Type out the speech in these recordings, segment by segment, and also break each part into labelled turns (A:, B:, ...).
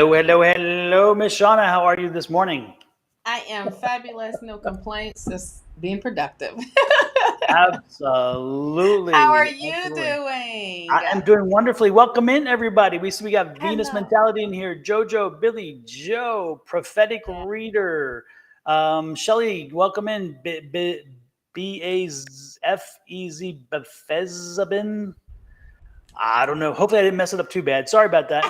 A: Hello, hello, hello, Miss Shawna. How are you this morning?
B: I am fabulous, no complaints, just being productive. How are
A: Absolutely,
B: you
A: absolutely.
B: doing?
A: I am doing wonderfully. Welcome in, everybody. We got Venus
B: Hello.
A: mentality in here. Jojo, Billy, Joe, prophetic reader. Shelly, welcome in. B-A-F-E-Z Befezabin. I don't know. Hopefully, I didn't mess it up too bad. Sorry about that.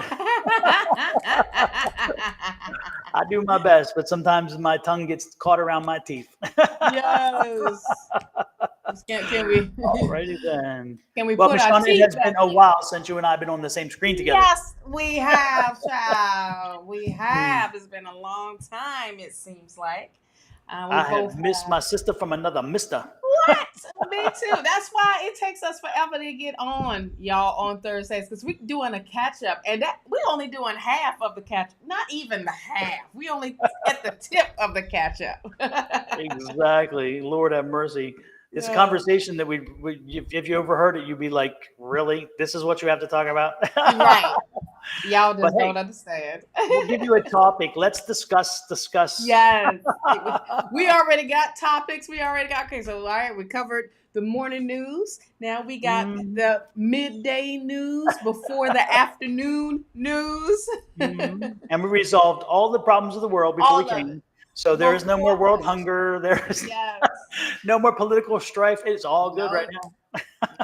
A: I do my best, but sometimes my tongue gets caught around my teeth.
B: Yes. Can we
A: Alrighty then.
B: can we
A: Well,
B: put our
A: Michonne, it
B: teeth
A: has been
B: back
A: a
B: in?
A: while since you and I have been on the same screen together.
B: Yes, we have, child. We
A: Hmm.
B: have. It's been a long time, it seems like. We
A: I
B: both
A: have missed
B: have.
A: my sister from another mister.
B: What? Me too. That's why it takes us forever to get on, y'all, on Thursdays because we're doing a catch up, and that we only doing half of the catch. Not even the half. We only at the tip of the catch up.
A: Exactly. Lord have mercy. It's a
B: Yeah.
A: conversation that if you overheard it, you'd be like, really? This is what you have to talk about?
B: Right. Y'all
A: But
B: just
A: hey,
B: don't understand.
A: we'll give you a topic. Let's discuss.
B: Yes. We already got topics. We already got, okay. So, all right, we covered the morning news. Now we got
A: Mm,
B: the midday news before the afternoon news.
A: And we resolved all the problems of the world before we
B: All of it.
A: came. So there is no more
B: Before
A: world
B: lunch.
A: hunger. There's
B: Yes.
A: no more political strife. It's all good right
B: No,
A: now.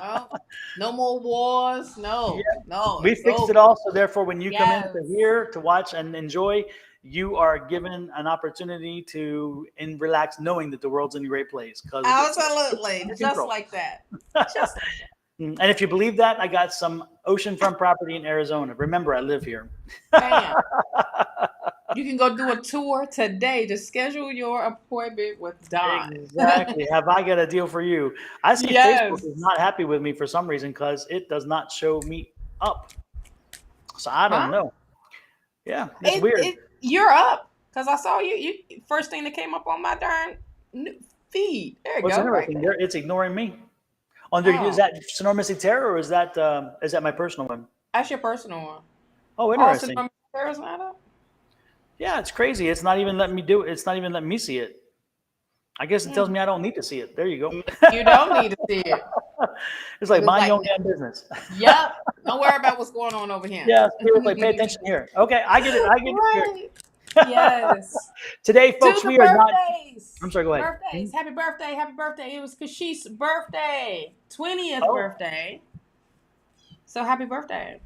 B: no, no more wars.
A: Yeah,
B: No, no,
A: we
B: it's
A: fixed it
B: over.
A: all. So therefore, when you come in to
B: Yes.
A: hear, to watch, and enjoy, you are given an opportunity to and relax, knowing that the world's in a great place because it's
B: Absolutely.
A: under
B: Just
A: control.
B: like that. Just like that.
A: And if you believe that, I got some oceanfront property in Arizona. Remember, I live here.
B: Bam. You can go do a tour today to schedule your appointment with Don.
A: Exactly. Have I got a deal for you? I see Facebook
B: Yes.
A: is not happy with me for some reason because it does not show me up. So I don't
B: Huh?
A: know. Yeah, it's weird.
B: It you're up because I saw you. You first thing that came up on my darn feed. There you
A: What's
B: go, right
A: interesting
B: there.
A: there, it's ignoring me. Under is
B: Oh,
A: that Sonoran Mystic Tarot or is that my personal one?
B: that's your personal one.
A: Oh,
B: Oh, so
A: interesting.
B: there's not up.
A: Yeah, it's crazy. It's not even letting me do it. It's not even letting me see it. I guess it tells
B: Hmm.
A: me I don't need to see it. There you go.
B: You don't need to see it.
A: It's like
B: Look
A: mind your
B: like,
A: own damn business.
B: yep. Don't worry about what's going on over here.
A: Yeah, seriously, pay attention here. Okay, I get it. I get it here.
B: Right. Yes.
A: Today,
B: To
A: folks,
B: the
A: we are not. I'm
B: birthdays.
A: sorry. Go ahead.
B: Birthdays. Happy birthday. Happy birthday. It was Kashi's birthday. 20th
A: Oh,
B: birthday. So happy birthday.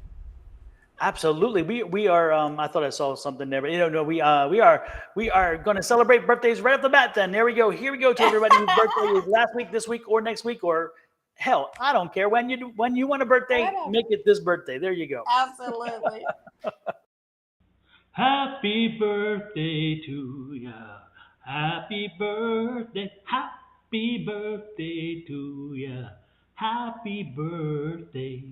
A: absolutely. We are. I thought I saw something there, but no. We are going to celebrate birthdays right off the bat. Then there we go. Here we go to everybody whose birthday is last week, this week, or next week, or hell, I don't care when you want a birthday, make
B: Whatever.
A: it this birthday. There you go.
B: Absolutely.
A: Happy birthday to ya. Happy birthday. Happy birthday to ya. Happy birthday.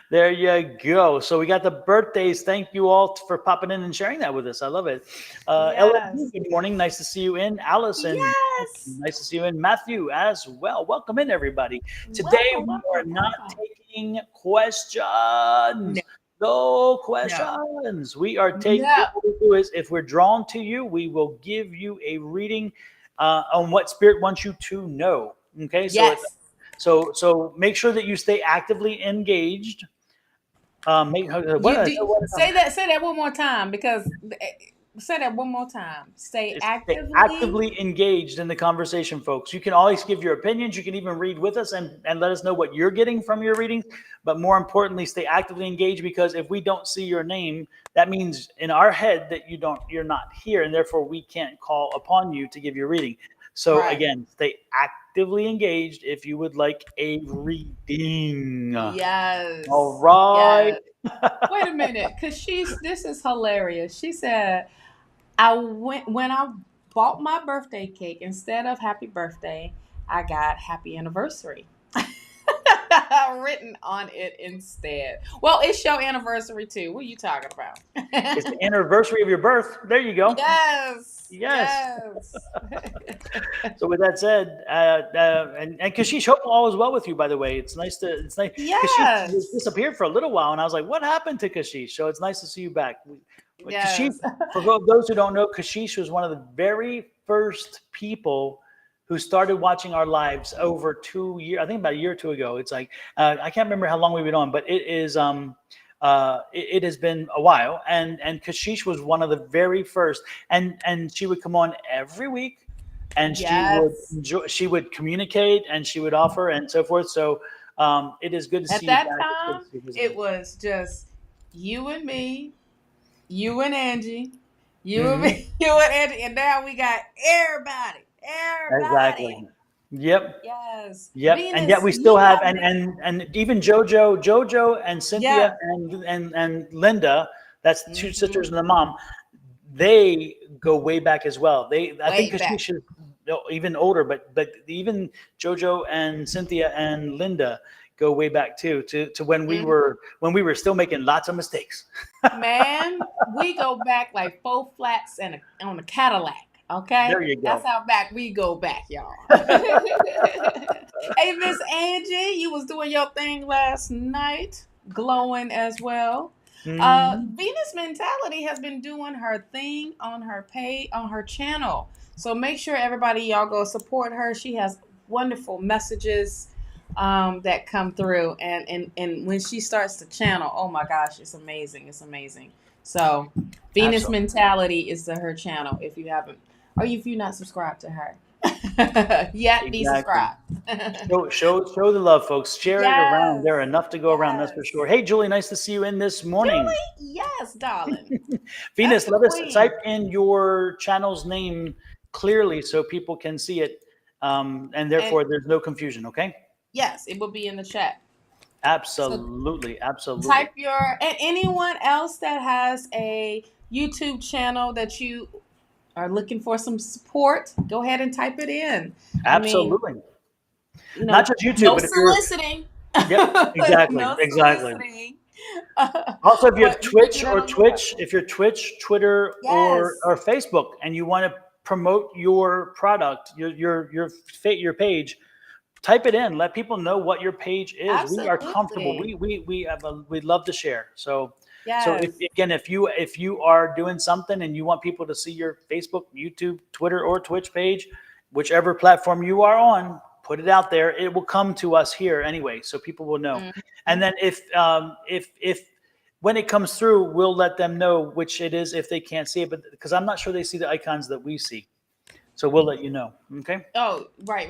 A: There you go. So we got the birthdays. Thank you all for popping in and sharing that with us. I love it. Ellen,
B: Yes.
A: good morning. Nice to see you in. Allison,
B: Yes.
A: nice to see you in. Matthew as well. Welcome in, everybody. Today
B: Welcome,
A: we are
B: welcome,
A: not
B: welcome.
A: taking
B: No,
A: questions. No
B: no,
A: questions. We are taking,
B: no.
A: what we do is if we're drawn to you, we will give you a reading on what spirit wants you to know. Okay,
B: Yes.
A: so make sure that you stay actively engaged.
B: Say that one more time because say that one more time. Stay
A: Stay
B: actively.
A: actively engaged in the conversation, folks. You can always give your opinions. You can even read with us and let us know what you're getting from your readings. But more importantly, stay actively engaged because if we don't see your name, that means in our head that you're not here, and therefore we can't call upon you to give your reading. So
B: Right.
A: again, stay actively engaged if you would like a reading. All
B: Yes.
A: right.
B: Yes. Wait a minute, cause this is hilarious. She said I went when I bought my birthday cake instead of happy birthday, I got happy anniversary. written on it instead. Well, it's your anniversary too. What are you talking about?
A: It's the anniversary of your birth. There you go.
B: Yes.
A: Yes.
B: Yes.
A: So with that said, and Kashish, hope all is well with you. By the way, it's nice. Kashish
B: Yes.
A: disappeared for a little while, and I was like, "What happened to Kashish?" So it's nice to see you back. Kashish,
B: Yes.
A: for those who don't know, Kashish was one of the very first people who started watching our lives over 2 years. I think about a year or two ago. It's like I can't remember how long we've been on, but it is it has been a while, and Kashish was one of the very first, and she would come on every week, and
B: Yes.
A: she would communicate, and she would offer, and so forth. So it is good to
B: At
A: see you
B: that
A: back. It's good
B: time,
A: to see you
B: it
A: visiting.
B: was just you and me, you and Angie, you and
A: Hmm.
B: me, you and Angie, and now we got everybody. Everybody.
A: Exactly. Yep.
B: Yes.
A: Yep, and yet
B: Venus,
A: we still
B: you
A: have,
B: have been.
A: and even JoJo, and Cynthia,
B: Yeah.
A: and Linda. That's two
B: Hmm.
A: sisters and the mom. They go way back as well. I think
B: Way back.
A: Kashish is even older, but even JoJo and Cynthia and Linda go way back too, to when we were still making lots of mistakes.
B: Man, we go back like four flats and on a Cadillac.
A: There
B: Okay,
A: you
B: that's
A: go.
B: how back we go back, y'all. Hey, Miss Angie, you was doing your thing last night, glowing as well.
A: Mhm.
B: Venus Mentality has been doing her thing on her on her channel. So make sure everybody y'all go support her. She has wonderful messages that come through, and when she starts to channel, oh my gosh, it's amazing. It's amazing. So Venus
A: Absolutely.
B: Mentality is her channel. If you haven't, or if you're not subscribed to her yet, be
A: Exactly.
B: subscribed.
A: Show the love, folks. Share it around. There are
B: Yes.
A: enough to go around, that's for
B: Yes.
A: sure. Hey, Julie, nice to see you in this morning.
B: Julie, yes, darling. That's
A: Venus,
B: the
A: let us type
B: queen.
A: in your channel's name clearly so people can see it, and
B: And
A: therefore there's no confusion. Okay?
B: yes, it will be in the chat. So
A: Absolutely,
B: type
A: absolutely,
B: and anyone else that has a YouTube channel that you are looking for some support, go ahead and type it in. I mean,
A: absolutely.
B: you
A: Not
B: know,
A: just YouTube,
B: no
A: but if you're,
B: soliciting.
A: yep, exactly,
B: No
A: exactly.
B: soliciting.
A: Also, if you have
B: But you can
A: Twitch
B: do that
A: or
B: on your own.
A: Twitch, if you're Twitch, Twitter,
B: Yes,
A: or Facebook, and you want to promote your product, your page, type it in. Let people know what your page is. We are comfortable.
B: absolutely.
A: We love to share. So if
B: Yes.
A: again, if you are doing something and you want people to see your Facebook, YouTube, Twitter, or Twitch page, whichever platform you are on, put it out there. It will come to us here anyway, so people will know. And
B: Mhm.
A: then if when it comes through, we'll let them know which it is if they can't see it, but because I'm not sure they see the icons that we see, so we'll let you know. Okay.
B: Oh, right.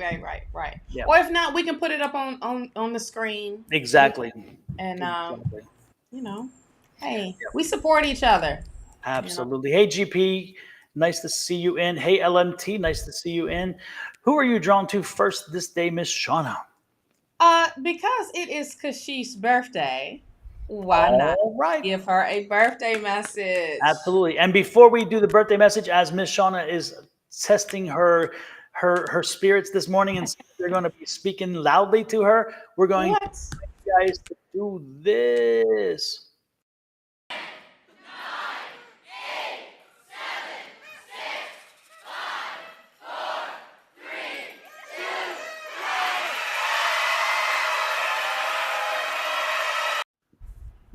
A: Yeah.
B: Or if not, we can put it up on the screen. We
A: Exactly.
B: and
A: Exactly.
B: you know, hey, we support each other. You know,
A: Absolutely. Hey, GP, nice to see you in. Hey, LMT, nice to see you in. Who are you drawn to first this day, Miss Shawna?
B: because it is Kashish's birthday, why not
A: All right.
B: give her a birthday message?
A: Absolutely. And before we do the birthday message, as Miss Shauna is testing her spirits this morning, and they're going to be speaking loudly to her, we're going to
B: What?
A: you guys to do this.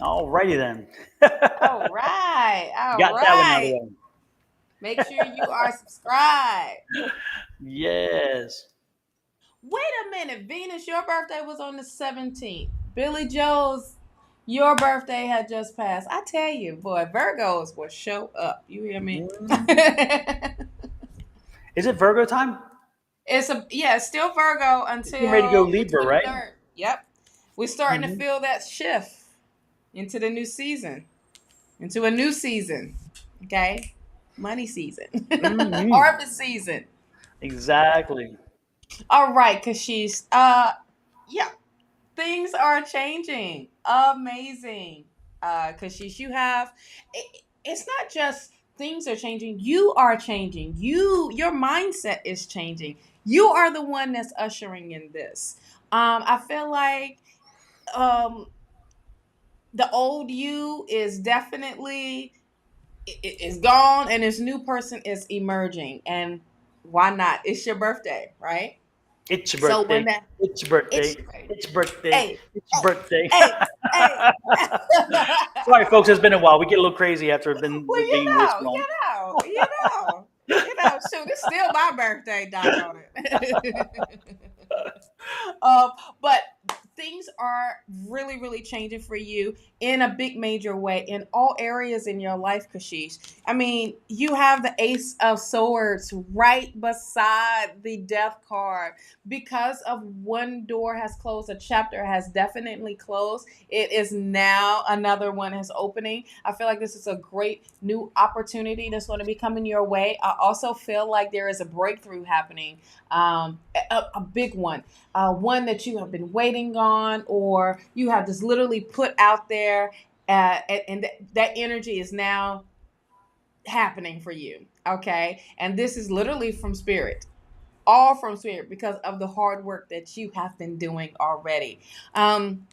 A: All righty then.
B: All right, all
A: Got that one out of the
B: right.
A: way.
B: Make sure you are subscribed.
A: Yes.
B: Wait a minute, Venus, your birthday was on the 17th. Billy Joe's, your birthday had just passed. I tell you, boy, Virgos will show up. You hear me?
A: Mm. Is it Virgo time?
B: It's still Virgo
A: It's getting ready to go
B: until the
A: Libra, right?
B: 23rd. Yep. We're starting to
A: Mhm.
B: feel that shift into the new season. Into a new season. Okay? Money season.
A: Mhm.
B: Harvest season.
A: Exactly.
B: All right, Kashish. Yeah, things are changing. Amazing. Kashish, it's not just things are changing, you are changing. Your mindset is changing. You are the one that's ushering in this. I feel like um the old you is definitely is gone, and this new person is emerging. And why not? It's your birthday, right?
A: It's your
B: So when
A: birthday.
B: that
A: It's your birthday.
B: it's
A: It's your birthday.
B: hey,
A: It's your birthday.
B: hey, hey, hey.
A: Sorry, folks. It's been a while. We get a little crazy after
B: Well,
A: being this long.
B: shoot, it's still my birthday, doggone it. But things are really, really changing for you in a big major way in all areas in your life, Kashish. I mean, you have the Ace of Swords right beside the Death card. Because of one door has closed, a chapter has definitely closed. It is now another one is opening. I feel like this is a great new opportunity that's going to be coming your way. I also feel like there is a breakthrough happening, a big one, one that you have been waiting on, or you have just literally put out there, and that energy is now happening for you. Okay. And this is literally from spirit, all from spirit, because of the hard work that you have been doing already. I'm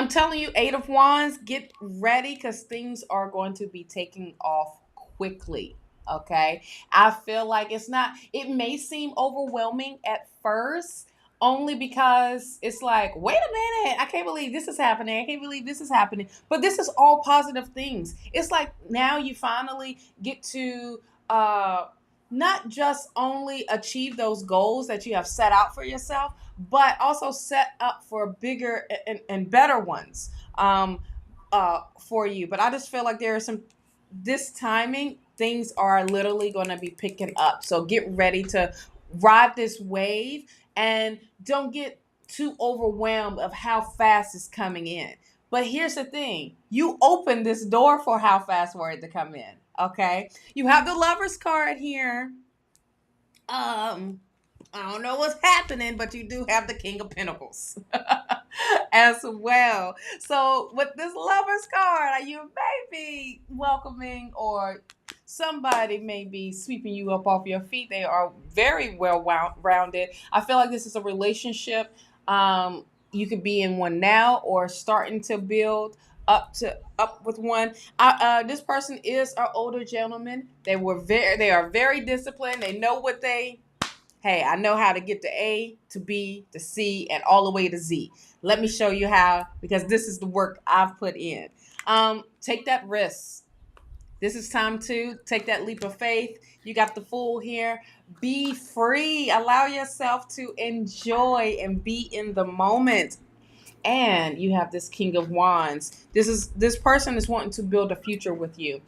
B: telling you, Eight of Wands, get ready because things are going to be taking off quickly. Okay. I feel like it may seem overwhelming at first, only because it's like, wait a minute, I can't believe this is happening. I can't believe this is happening. But this is all positive things. It's like now you finally get to, not just only achieve those goals that you have set out for yourself, but also set up for bigger and better ones, for you. But I just feel like there are this timing, things are literally going to be picking up. So get ready to ride this wave, and don't get too overwhelmed of how fast it's coming in. But here's the thing, you open this door for how fast for it to come in. Okay. You have the Lover's card here. um I don't know what's happening, but you do have the King of Pentacles as well. So with this Lover's card, you may be welcoming, or somebody may be sweeping you up off your feet. They are very well rounded. I feel like this is a relationship. You could be in one now, or starting to build up with one. This person is an older gentleman. They are very disciplined. They know what they hey, I know how to get to A to B to C and all the way to Z. Let me show you how, because this is the work I've put in. Take that risk. This is time to take that leap of faith. You got the Fool here. Be free. Allow yourself to enjoy and be in the moment. And you have this King of Wands. This person is wanting to build a future with you.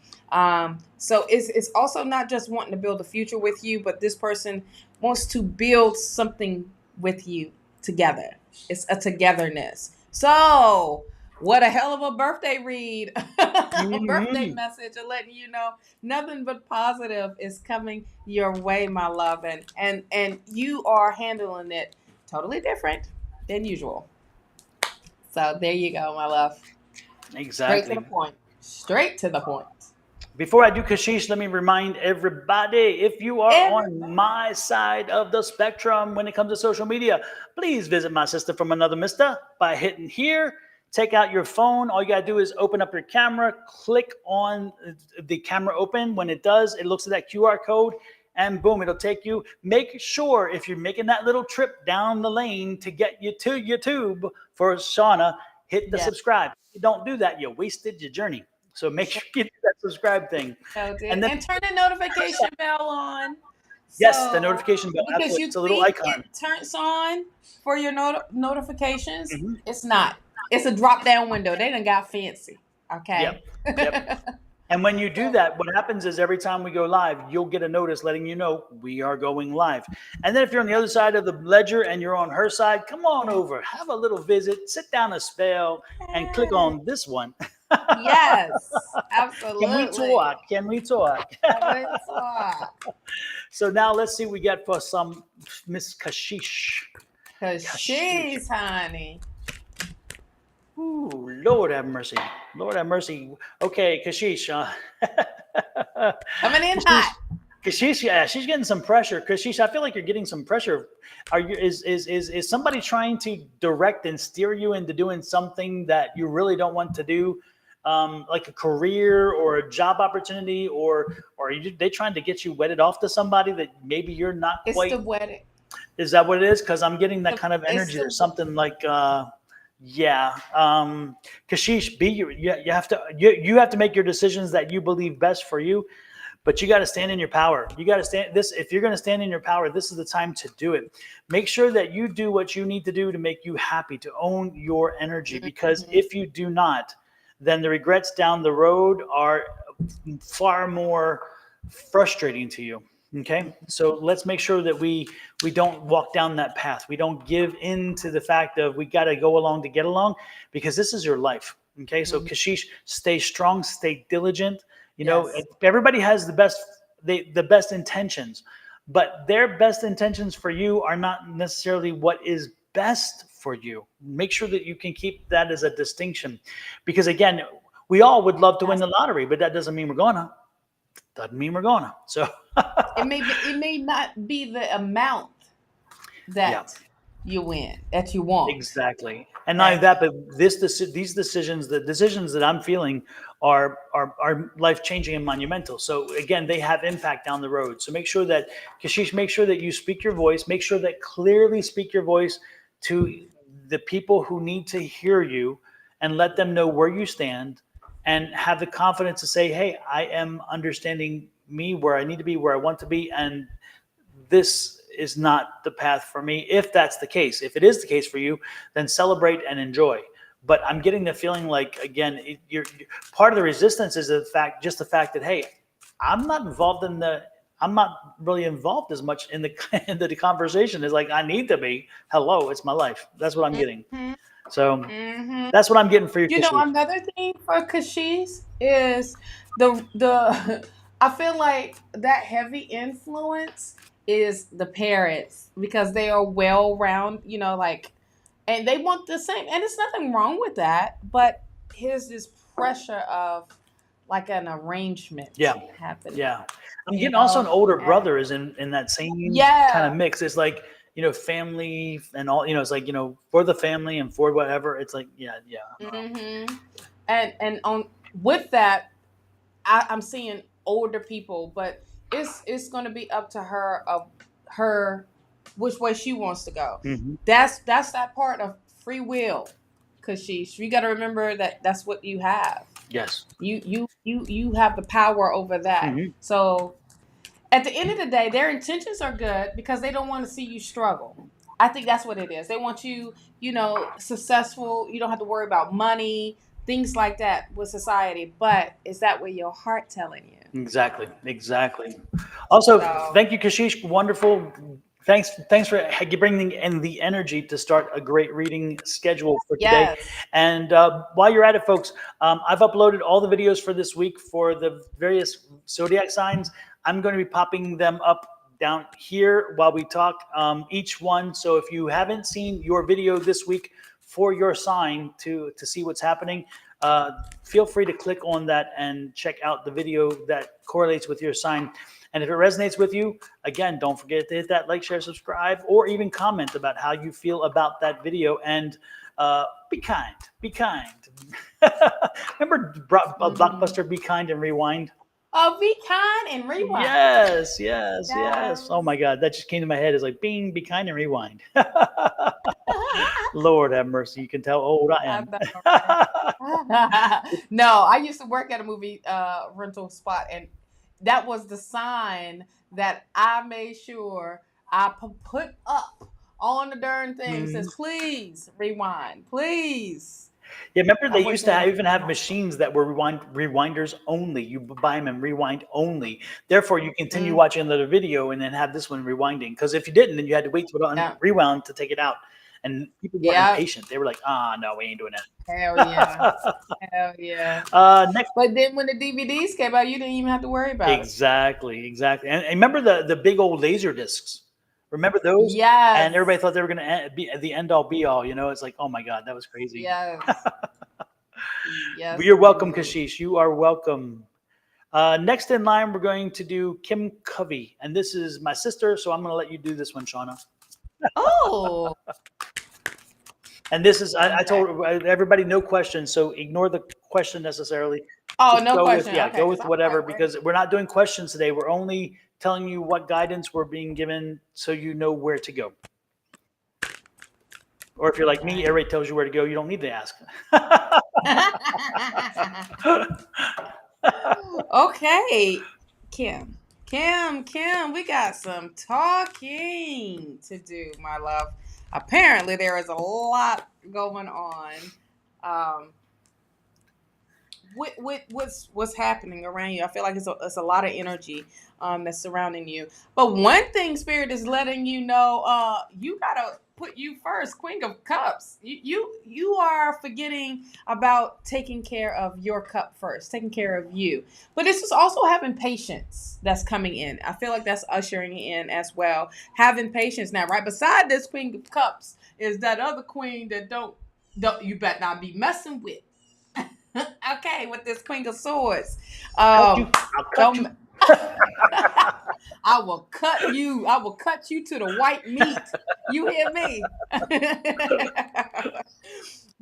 B: So it's also not just wanting to build a future with you, but this person wants to build something with you together. It's a togetherness. So what a hell of a birthday read, a birthday
A: Mhm.
B: message, and letting you know nothing but positive is coming your way, my love, and you are handling it totally different than usual. So there you go, my love. Straight to the
A: Exactly.
B: point. Straight to the point.
A: Before I do Kashish, let me remind everybody, if you are on
B: Everybody.
A: my side of the spectrum when it comes to social media, please visit my sister from another mister by hitting here. Take out your phone. All you got to do is open up your camera, click on the camera open. When it does, it looks at that QR code, and boom, it'll take you. Make sure if you're making that little trip down the lane to get you to YouTube for Shawna, hit the
B: Yeah.
A: subscribe. If you don't do that, you wasted your journey. So make
B: So,
A: sure you do that subscribe thing.
B: so
A: And
B: did.
A: then,
B: And turn the notification bell on.
A: yes, the
B: So
A: notification bell.
B: because
A: Absolutely.
B: you
A: It's a little
B: think
A: icon.
B: it turns on for your notifications,
A: Hmm.
B: it's not. It's a drop down window. They done got fancy.
A: Yep.
B: Okay.
A: Yep. And when you do that, what happens is every time we go live, you'll get a notice letting you know we are going live. And then if you're on the other side of the ledger and you're on her side, come on over, have a little visit, sit down a spell, and click on this one.
B: Yes,
A: Can we
B: absolutely.
A: talk? Can we talk?
B: Every swap.
A: So now let's see what we get for some Miss Kashish.
B: Cause
A: Kashish.
B: she's honey.
A: Ooh, Lord have mercy. Lord have mercy. Okay, Kashish.
B: Coming in
A: Kashish,
B: hot.
A: Kashish, yeah, she's getting some pressure. Kashish, I feel like you're getting some pressure. Are you is somebody trying to direct and steer you into doing something that you really don't want to do, like a career or a job opportunity, or are they trying to get you wedded off to somebody that maybe you're not
B: It's
A: quite?
B: the wedding.
A: Is that what it is? Because I'm getting that kind of
B: It's
A: energy or
B: the
A: something like. Yeah, Kashish, you have to you have to make your decisions that you believe best for you, but you got to stand in your power. You got to stand this. If you're going to stand in your power, this is the time to do it. Make sure that you do what you need to do to make you happy, to own your energy, because
B: Mhm.
A: if you do not, then the regrets down the road are far more frustrating to you. Okay, so let's make sure that we don't walk down that path. We don't give in to the fact of we got to go along to get along, because this is your life. Okay, so
B: Mhm.
A: Kashish, stay strong, stay diligent. You know,
B: Yes.
A: everybody has the best intentions, but their best intentions for you are not necessarily what is best for you. Make sure that you can keep that as a distinction, because again, we all would love to win
B: Yes.
A: the lottery, but that doesn't mean we're gonna. Doesn't mean we're gonna. So
B: It may not be the amount
A: yeah,
B: that you win that you want.
A: exactly. And not only
B: Okay.
A: that, but these decisions, the decisions that I'm feeling are life changing and monumental. So again, they have impact down the road. So make sure that Kashish, make sure that you speak your voice. Make sure that clearly speak your voice to the people who need to hear you, and let them know where you stand, and have the confidence to say, "Hey, I am understanding me where I need to be, where I want to be, and this is not the path for me." If that's the case, if it is the case for you, then celebrate and enjoy. But I'm getting the feeling like, again, part of the resistance is just the fact that, hey, I'm not involved in the I'm not really involved as much in the into the conversation as like I need to be. Hello, it's my life. That's what I'm getting.
B: Mhm.
A: So
B: Mhm.
A: that's what I'm getting for you,
B: You know,
A: Kashish.
B: another thing for Kashish is the I feel like that heavy influence is the parents, because they are well round, like, and they want the same, and it's nothing wrong with that, but here's this pressure of like an arrangement
A: Yeah,
B: happening,
A: yeah. I'm
B: you
A: getting also an
B: know.
A: older
B: And
A: brother is in that same kind of
B: yeah.
A: mix. It's like, family and all. It's like, for the family and for whatever. It's like, yeah, yeah.
B: Mhm. And on with that, I'm seeing older people, but it's going to be up to her of her which way she wants to go.
A: Hmm.
B: That's that part of free will, because you got to remember that that's what you have.
A: Yes.
B: You have the power over that.
A: Hmm.
B: So at the end of the day, their intentions are good because they don't want to see you struggle. I think that's what it is. They want you, successful. You don't have to worry about money, things like that with society. But is that what your heart telling you?
A: Exactly. Exactly. Also,
B: So
A: thank you, Kashish. Wonderful. Thanks for bringing in the energy to start a great reading schedule for today.
B: yes,
A: And while you're at it, folks, I've uploaded all the videos for this week for the various zodiac signs. I'm going to be popping them up down here while we talk, each one. So if you haven't seen your video this week for your sign to see what's happening, feel free to click on that and check out the video that correlates with your sign. And if it resonates with you, again, don't forget to hit that like, share, subscribe, or even comment about how you feel about that video. And be kind. Be kind. Remember
B: mm-hmm.
A: Blockbuster, Be Kind and Rewind?
B: Oh, be kind and rewind.
A: Yes, yes, yes. Oh
B: Yes.
A: my God, that just came to my head. It's like, bing, be kind and rewind. Lord have mercy. You can tell how old I
B: I
A: am.
B: know, right? No, I used to work at a movie rental spot, and that was the sign that I made sure I put up on the darn thing. Says,
A: Mhm.
B: please rewind, please.
A: Yeah, remember
B: I
A: they
B: worked
A: used to
B: at a
A: even have machines that were rewinders only. You buy them and rewind only. Therefore, you continue
B: mm,
A: watching another video and then have this one rewinding. Because if you didn't, then you had to wait till it
B: yeah,
A: rewound to take it out. And people weren't
B: yeah,
A: impatient. They were like, no, we ain't doing
B: hell yeah,
A: that.
B: hell yeah.
A: Next,
B: But then when the DVDs came out, you didn't even have to worry about it.
A: exactly, exactly. And remember the big old laser discs. Remember those? And
B: Yes,
A: everybody thought they were going to be the end all be all. It's like, oh my God, that was crazy.
B: yes, yes,
A: You're welcome,
B: indeed.
A: Kashish. You are welcome. Next in line, we're going to do Kim Covey. And this is my sister, so I'm going to let you do this one, Shawna.
B: Oh.
A: And this is, I
B: Okay.
A: told everybody no questions, so ignore the question necessarily.
B: Oh,
A: Just
B: no
A: go
B: question.
A: with, yeah,
B: Okay,
A: go
B: 'cause
A: with
B: I'm
A: whatever,
B: like, wait.
A: because we're not doing questions today. We're only telling you what guidance we're being given so you know where to go. Or if you're like me, everybody tells you where to go. You don't need to ask.
B: Okay, Kim, we got some talking to do, my love. Apparently, there is a lot going on. What's happening around you? I feel like it's a lot of energy that's surrounding you. But one thing Spirit is letting you know, you gotta put you first, Queen of Cups. You are forgetting about taking care of your cup first, taking care of you. But this is also having patience that's coming in. I feel like that's ushering in as well. Having patience now, right beside this Queen of Cups is that other queen that don't you better not be messing with. Okay, with this Queen of Swords.
A: I'll cut you.
B: I will cut you. I will cut you to the white meat. You hear me?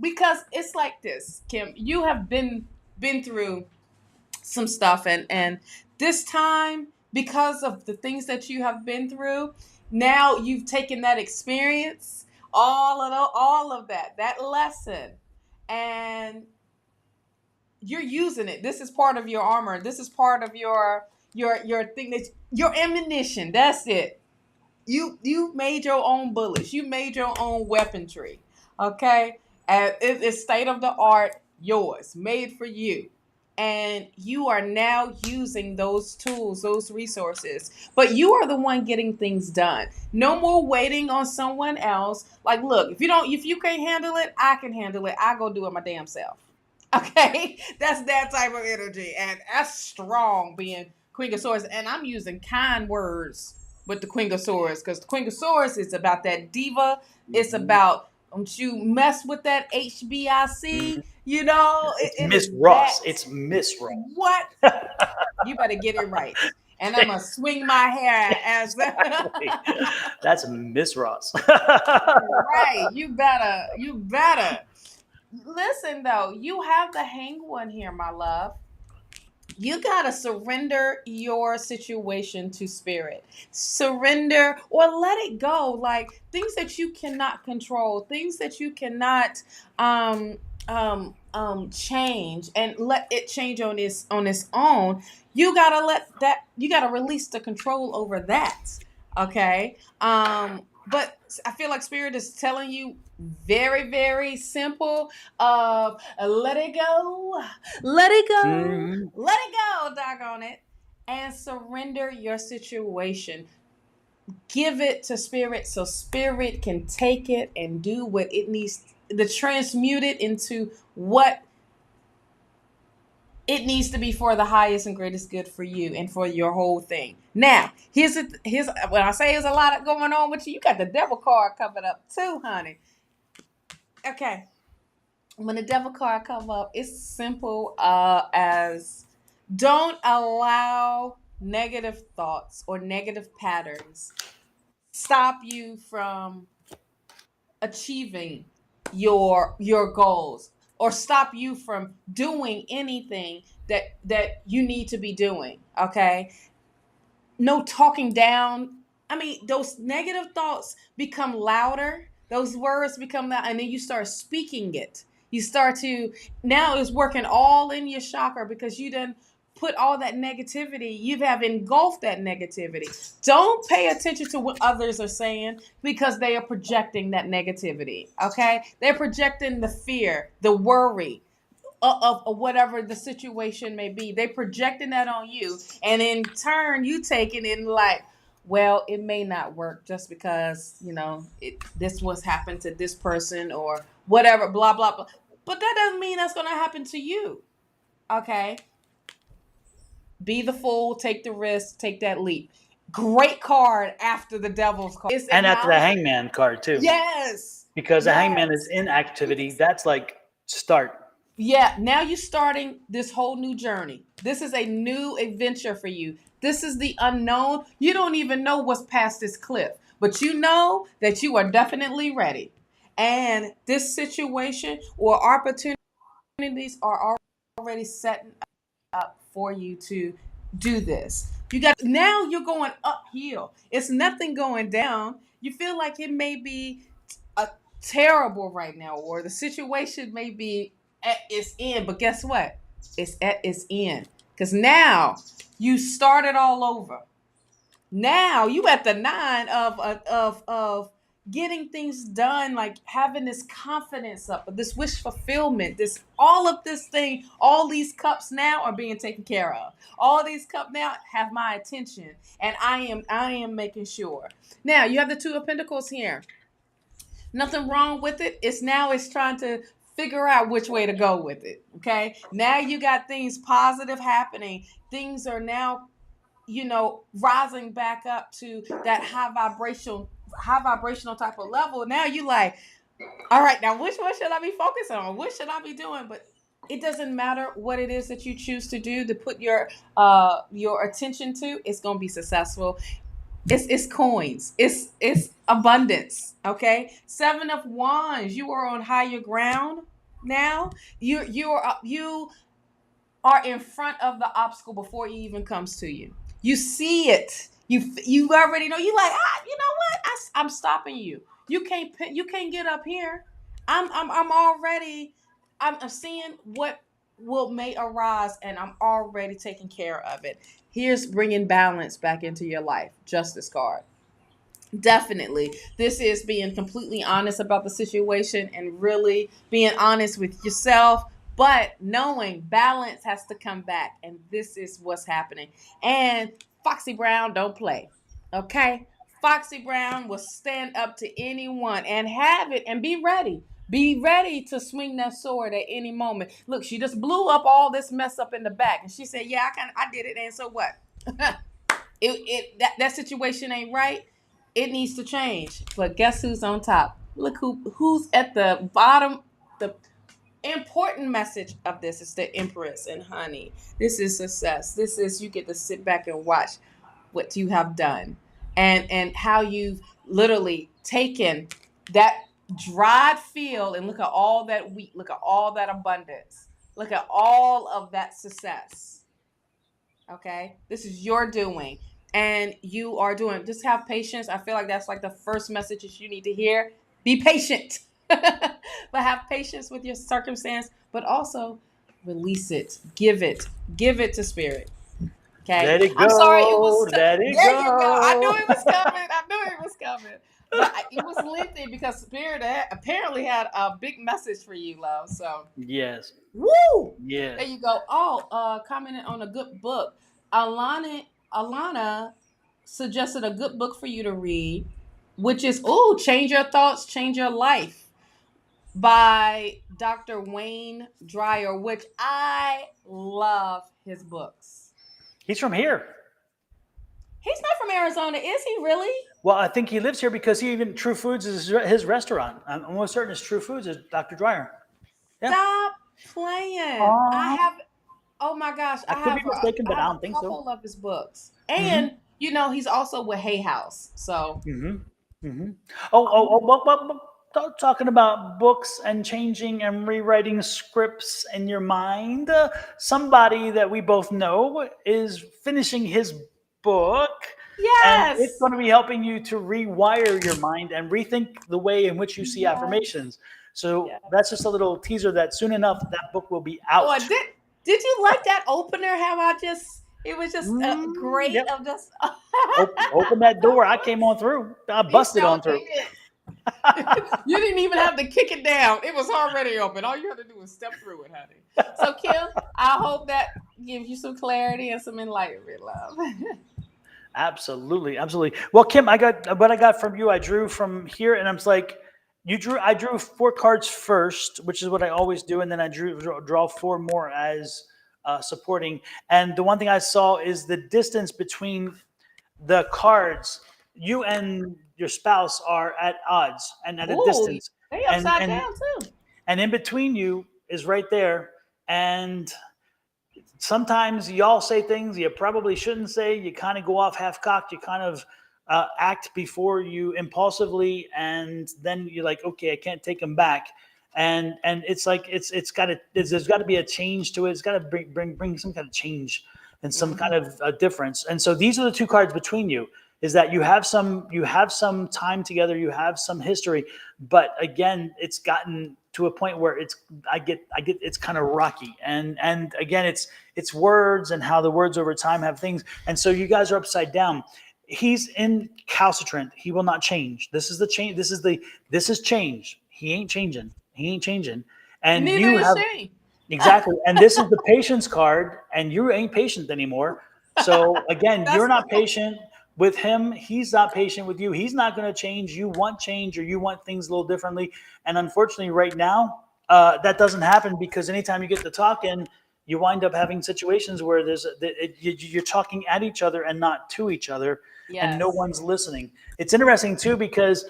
B: Because it's like this, Kim. You have been through some stuff, and this time, because of the things that you have been through, now you've taken that experience, all of that lesson, and you're using it. This is part of your armor. This is part of your thing, that your ammunition. That's it. You made your own bullets. You made your own weaponry. Okay, and it's state of the art, yours, made for you. And you are now using those tools, those resources. But you are the one getting things done. No more waiting on someone else. Like, look, if you can't handle it, I can handle it. I go do it my damn self. Okay, that's that type of energy, and that's strong being Queen of Swords. And I'm using kind words with the Queen of Swords, because the Queen of Swords is about that diva. It's about don't you mess with that HBIC. You know,
A: It's
B: it
A: Miss
B: is
A: Ross.
B: that.
A: It's Miss Ross.
B: What? You better get it right. And I'm gonna swing my hair as
A: That's Miss Ross.
B: right. You better. Listen though, you have the hang one here, my love. You got to surrender your situation to Spirit. Surrender or let it go. Like things that you cannot control, things that you cannot change, and let it change on its own. You got to you got to release the control over that. Okay? But I feel like Spirit is telling you very, very simple, let it go. Let it go.
A: Mm-hmm.
B: Let it go, doggone it. And surrender your situation. Give it to Spirit so Spirit can take it and do what it needs to transmute it into what it needs to be for the highest and greatest good for you and for your whole thing. Now, here's when I say there's a lot going on with you, you got the devil card coming up too, honey. Okay. When the devil card come up, it's simple as don't allow negative thoughts or negative patterns stop you from achieving your goals, or stop you from doing anything that you need to be doing. Okay, no talking down. I mean, those negative thoughts become louder, those words become loud, and then you start speaking it. You start to, now it's working all in your chakra, because you done put all that negativity, you have engulfed that negativity. Don't pay attention to what others are saying, because they are projecting that negativity. Okay, they're projecting the fear, the worry of whatever the situation may be. They projecting that on you, and in turn you taking it like, well, it may not work just because this was happened to this person or whatever, blah blah blah. But that doesn't mean that's going to happen to you. Okay, be the fool, take the risk, take that leap. Great card after the devil's card.
A: And after the hangman card too.
B: Yes.
A: Because the hangman is inactivity. That's like start.
B: Yeah, now you're starting this whole new journey. This is a new adventure for you. This is the unknown. You don't even know what's past this cliff, but you know that you are definitely ready. And this situation or opportunities are already setting up for you to do this. You got now you're going uphill. It's nothing going down. You feel like it may be a terrible right now, or the situation may be at its end, but guess what? It's at its end. Because now you started all over. Now you at the nine of getting things done, like having this confidence up, this wish fulfillment, this all of this thing, all these cups now are being taken care of. All these cups now have my attention, and I am making sure. Now you have the Two of Pentacles here. Nothing wrong with it. It's trying to figure out which way to go with it. Okay. Now you got things positive happening. Things are now, rising back up to that high vibrational type of level. Now you like, all right, now which one should I be focusing on? What should I be doing? But it doesn't matter what it is that you choose to do, to put your attention to. It's gonna be successful. It's coins. It's abundance. Okay. Seven of Wands. You are on higher ground now. You are in front of the obstacle before it even comes to you. You see it. You already know. You like, you know what? I'm stopping you. You can't get up here. I'm already. I'm seeing what may arise, and I'm already taking care of it. Here's bringing balance back into your life. Justice card. Definitely. This is being completely honest about the situation and really being honest with yourself, but knowing balance has to come back. And this is what's happening. And Foxy Brown don't play. Okay? Foxy Brown will stand up to anyone and have it and be ready. Be ready to swing that sword at any moment. Look, she just blew up all this mess up in the back. And she said, yeah, I did it. And so what? That situation ain't right. It needs to change. But guess who's on top? Look who's at the bottom. The important message of this is the Empress, and honey, this is success. This is, you get to sit back and watch what you have done, and how you've literally taken that dried field and look at all that wheat, look at all that abundance, look at all of that success. Okay, this is your doing, and you are doing. Just have patience. I feel like that's like the first messages you need to hear. Be patient, but have patience with your circumstance, but also release it, give it to spirit. Okay,
A: Let it
B: I'm sorry it
A: go.
B: was
A: Let it
B: there you go. I knew
A: go.
B: it was coming. I knew it was coming. But it was lengthy because spirit apparently had a big message for you, love. So
A: Yes.
B: woo! There
A: Yes.
B: you go. Oh, commenting on a good book. Alana suggested a good book for you to read, which is Change Your Thoughts, Change Your Life by Dr. Wayne Dyer, which I love his books.
A: He's from here.
B: He's not from Arizona, is he really?
A: Well, I think he lives here because he even True Foods is his restaurant. I'm almost certain it's True Foods is Dr. Dryer. Yeah.
B: Stop playing. I
A: Uh,
B: have Oh my gosh,
A: I could be mistaken,
B: I
A: but I
B: have
A: don't
B: a
A: think so.
B: couple of his books.
A: Mm-hmm.
B: And he's also with Hay House. So
A: Mm-hmm. Mm-hmm. Talking about books and changing and rewriting scripts in your mind. Somebody that we both know is finishing his book, and it's
B: yes.
A: going to be helping you to rewire your mind and rethink the way in which you see
B: Yes.
A: affirmations. So
B: Yes.
A: that's just a little teaser that soon enough that book will be
B: Oh,
A: out.
B: did you like that opener? How it was just great
A: Yep.
B: of just
A: Open that door. I came on through. I
B: you
A: busted
B: sure
A: on through.
B: did. You didn't even have to kick it down. It was already open. All you had to do was step through it, honey. So, Kim, I hope that gives you some clarity and some enlightenment, love.
A: Absolutely, absolutely. Well, Kim, I got what I got from you. I drew from here, and I was like, you drew. I drew 4 cards first, which is what I always do, and then I draw 4 more as supporting. And the one thing I saw is the distance between the cards. You and your spouse are at odds and at a
B: Ooh,
A: distance,
B: they
A: and
B: upside
A: and
B: down too.
A: and in between you is right there. And sometimes y'all say things you probably shouldn't say. You kind of go off half cocked. You kind of act before you impulsively, and then you're like, okay, I can't take them back. And it's like it's got to there's got to be a change to it. It's got to bring some kind of change and some kind of difference. And so these are the two cards between you. Is that you have some time together, you have some history, but again, it's gotten to a point where I get it's kind of rocky, and again, it's words and how the words over time have things, and so you guys are upside down. He's incalcitrant. He will not change. This is the change. This is change. He ain't changing. And
B: Neither
A: you
B: is
A: have
B: she.
A: exactly. And this is the patience card, and you ain't patient anymore. So again, you're not patient with him. He's not patient with you. He's not going to change. You want change, or you want things a little differently. And unfortunately, right now, that doesn't happen, because anytime you get to talking, you wind up having situations where you're talking at each other and not to each other, and no one's listening. It's interesting too, because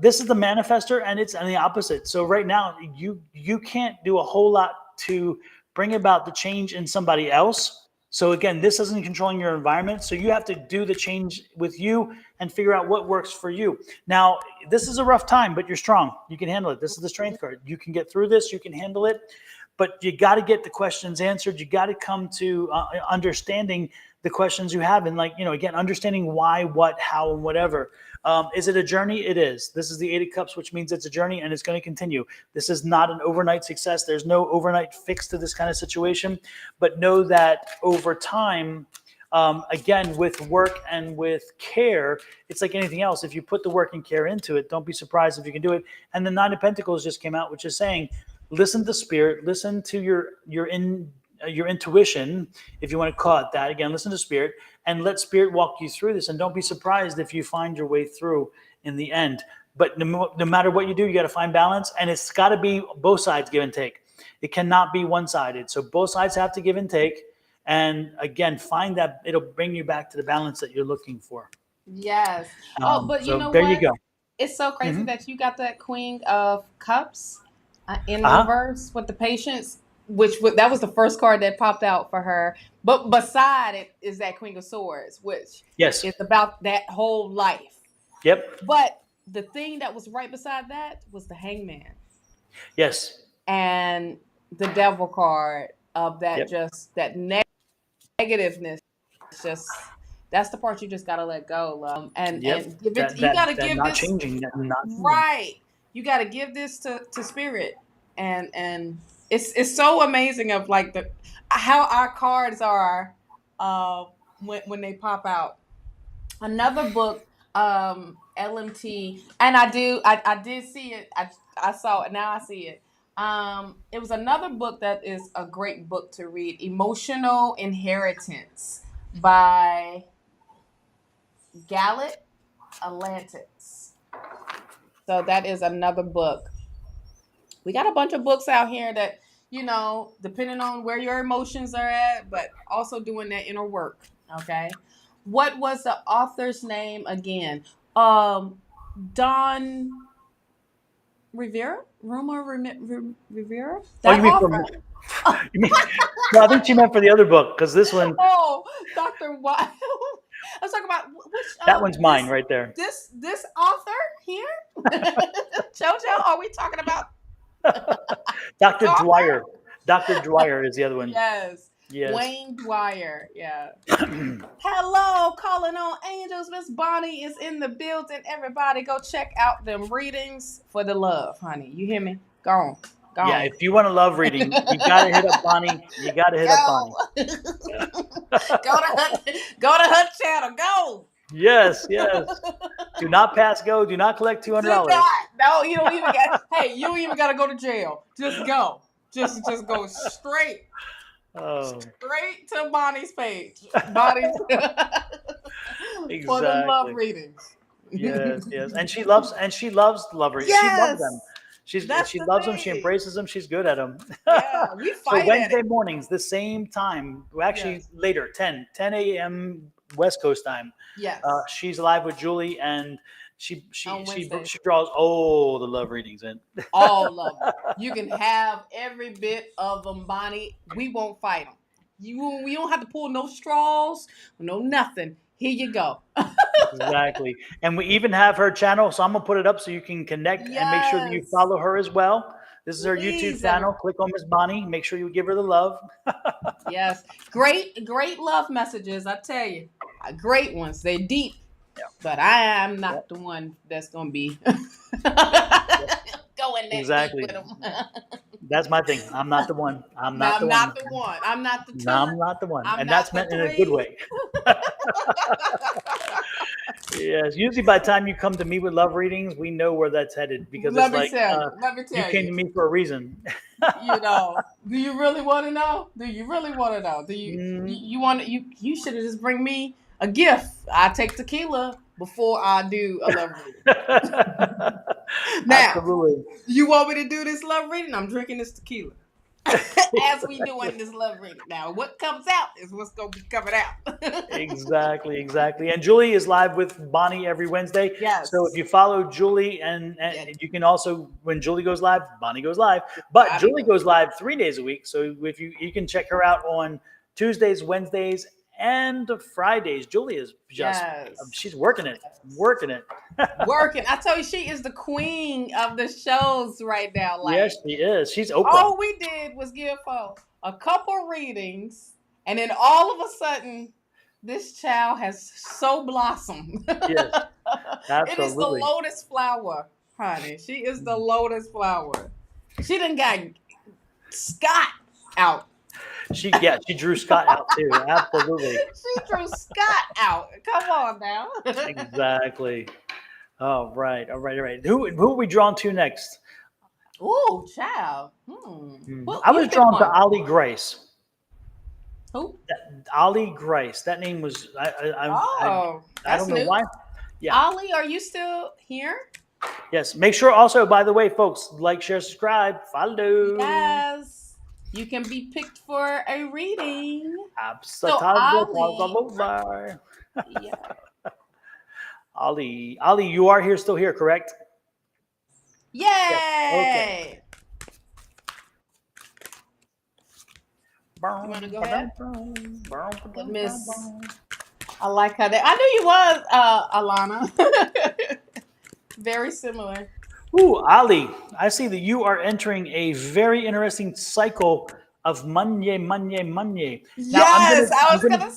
A: this is the manifester, and it's on the opposite. So right now, you can't do a whole lot to bring about the change in somebody else. So again, this isn't controlling your environment. So you have to do the change with you and figure out what works for you. Now, this is a rough time, but you're strong. You can handle it. This is the strength card. You can get through this. You can handle it. But you got to get the questions answered. You got to come to understanding the questions you have. And again, understanding why, what, how, and whatever. Is it a journey? It is. This is the Eight of Cups, which means it's a journey, and it's going to continue. This is not an overnight success. There's no overnight fix to this kind of situation. But know that over time, again, with work and with care, it's like anything else. If you put the work and care into it, don't be surprised if you can do it. And the Nine of Pentacles just came out, which is saying, listen to spirit, listen to your intuition, if you want to call it that. Again, listen to spirit, and let spirit walk you through this. And don't be surprised if you find your way through in the end. But no matter what you do, you got to find balance, and it's got to be both sides give and take. It cannot be one-sided. So both sides have to give and take. And again, find that it'll bring you back to the balance that you're looking for.
B: Yes. But you
A: So
B: know
A: there
B: what?
A: you go.
B: It's so crazy that you got that Queen of Cups in
A: Uh-huh.
B: reverse with the patience, that was the first card that popped out for her. But beside it is that Queen of Swords, which
A: Yes.
B: is about that whole life.
A: Yep.
B: But the thing that was right beside that was the Hangman.
A: Yes.
B: And the Devil card of that,
A: Yep.
B: just that negativeness. Just that's the part you just gotta let go. And give it. You gotta give
A: not
B: this
A: changing. That not
B: right. You gotta give this to spirit, and it's so amazing of like how our cards are when they pop out. Another book, LMT, and I did see it. I saw it. Now I see it. It was another book that is a great book to read, Emotional Inheritance by Gallet Atlantis. So that is another book. We got a bunch of books out here that, depending on where your emotions are at, but also doing that inner work. Okay. What was the author's name again? Don Rumer-Rivera? Rivera?
A: Oh, you mean from? You mean? No, I think she meant for the other book, because this one.
B: Oh, Dr. Wild. I was talking about which.
A: That one's mine right there.
B: This author here, JoJo. Are we talking about
A: Dr. Dwyer? Dr. Dwyer is the other one.
B: Yes. Wayne Dwyer. Yeah. Hello, calling on angels. Miss Bonnie is in the building. Everybody, go check out them readings for the love, honey. You hear me? Go on.
A: Yeah, if you want a love reading, you gotta hit up Bonnie. You gotta hit up Bonnie.
B: Go to her channel. Go.
A: Yes. Do not pass go. Do not collect $200.
B: No, you don't even got. Hey, you don't even gotta go to jail. Just go. Just go straight.
A: Oh.
B: Straight to Bonnie's page. Bonnie's
A: Exactly.
B: For the love readings.
A: Yes. And she loves love readings.
B: Yes.
A: She loves them. She loves them. She embraces them. She's good at them.
B: Yeah, we fight
A: So Wednesday mornings, the same time. Well, actually later, 10 a.m. West Coast time.
B: Yes.
A: She's live with Julie, and
B: on Wednesday.
A: She draws all the love readings in.
B: All of them. You can have every bit of them, Bonnie. We won't fight them. We don't have to pull no straws, no nothing. Here you go.
A: Exactly. And we even have her channel, so I'm gonna put it up so you can connect and make sure that you
B: Yes.
A: follow her as well. This is her YouTube
B: Please,
A: channel. Click on Miss Bonnie. Make sure you give her the love.
B: Yes. Great love messages, I tell you. Great ones. They're deep.
A: Yeah.
B: But I am not
A: Yep.
B: the one that's going to be going there
A: Exactly.
B: with them.
A: That's my thing. I'm not the one. I'm
B: No,
A: not the
B: I'm
A: one.
B: not the one. I'm not the two.
A: No, I'm not the one.
B: I'm
A: And
B: not
A: that's
B: the
A: meant in a good
B: three.
A: way. Yes. Usually by the time you come to me with love readings, we know where that's headed because
B: Let
A: it's
B: me tell
A: you came to me for a reason.
B: You know, do you really want to know? Do you really want to know? Do you you want you should have just bring me a gift. I take tequila before I do a love reading. Now,
A: Absolutely.
B: you want me to do this love reading? I'm drinking this tequila. As we doing this love reading. Now, what comes out is what's going to be coming out.
A: Exactly. And Julie is live with Bonnie every Wednesday.
B: Yes.
A: So if you follow Julie, and
B: Yes.
A: you can also, when Julie goes live, Bonnie goes live. But
B: Bonnie
A: Julie
B: goes
A: goes live 3 days a week. So if you can check her out on Tuesdays, Wednesdays, and Fridays. Julie is just she's working it.
B: Working. I tell you, she is the queen of the shows right now. Like,
A: Yes, she is. She's Oprah.
B: all we did was give her a couple readings, and then all of a sudden, this child has so blossomed.
A: Yes, absolutely.
B: It is the lotus flower, honey. She is the lotus flower. She done got Scott out.
A: She drew Scott out too. Absolutely.
B: She drew Scott out. Come on now.
A: Exactly. All right. Who are we drawn to next?
B: Ooh, child.
A: I was drawn to Ollie Grace.
B: Who?
A: Ollie Grace. That name was I don't know why. Yeah.
B: Ollie, are you still here?
A: Yes. Make sure also, by the way, folks, like, share, subscribe, follow.
B: Yes. You can be picked for a reading.
A: Absolutely.
B: Yeah.
A: Ollie, you are still here, correct?
B: Yay!
A: Yes. Okay.
B: You want to go ahead? Miss, I like how I knew you was, Alana. Very similar.
A: Ooh, Ali, I see that you are entering a very interesting cycle of money.
B: Yes, I was gonna.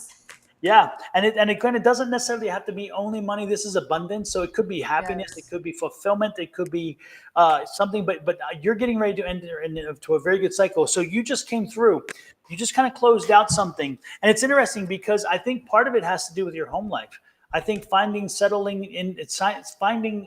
A: Yeah, and it kind of doesn't necessarily have to be only money. This is abundance, so it could be happiness, It could be fulfillment, it could be something. But you're getting ready to enter into a very good cycle. So you just came through. You just kind of closed out something, and it's interesting because I think part of it has to do with your home life. I think finding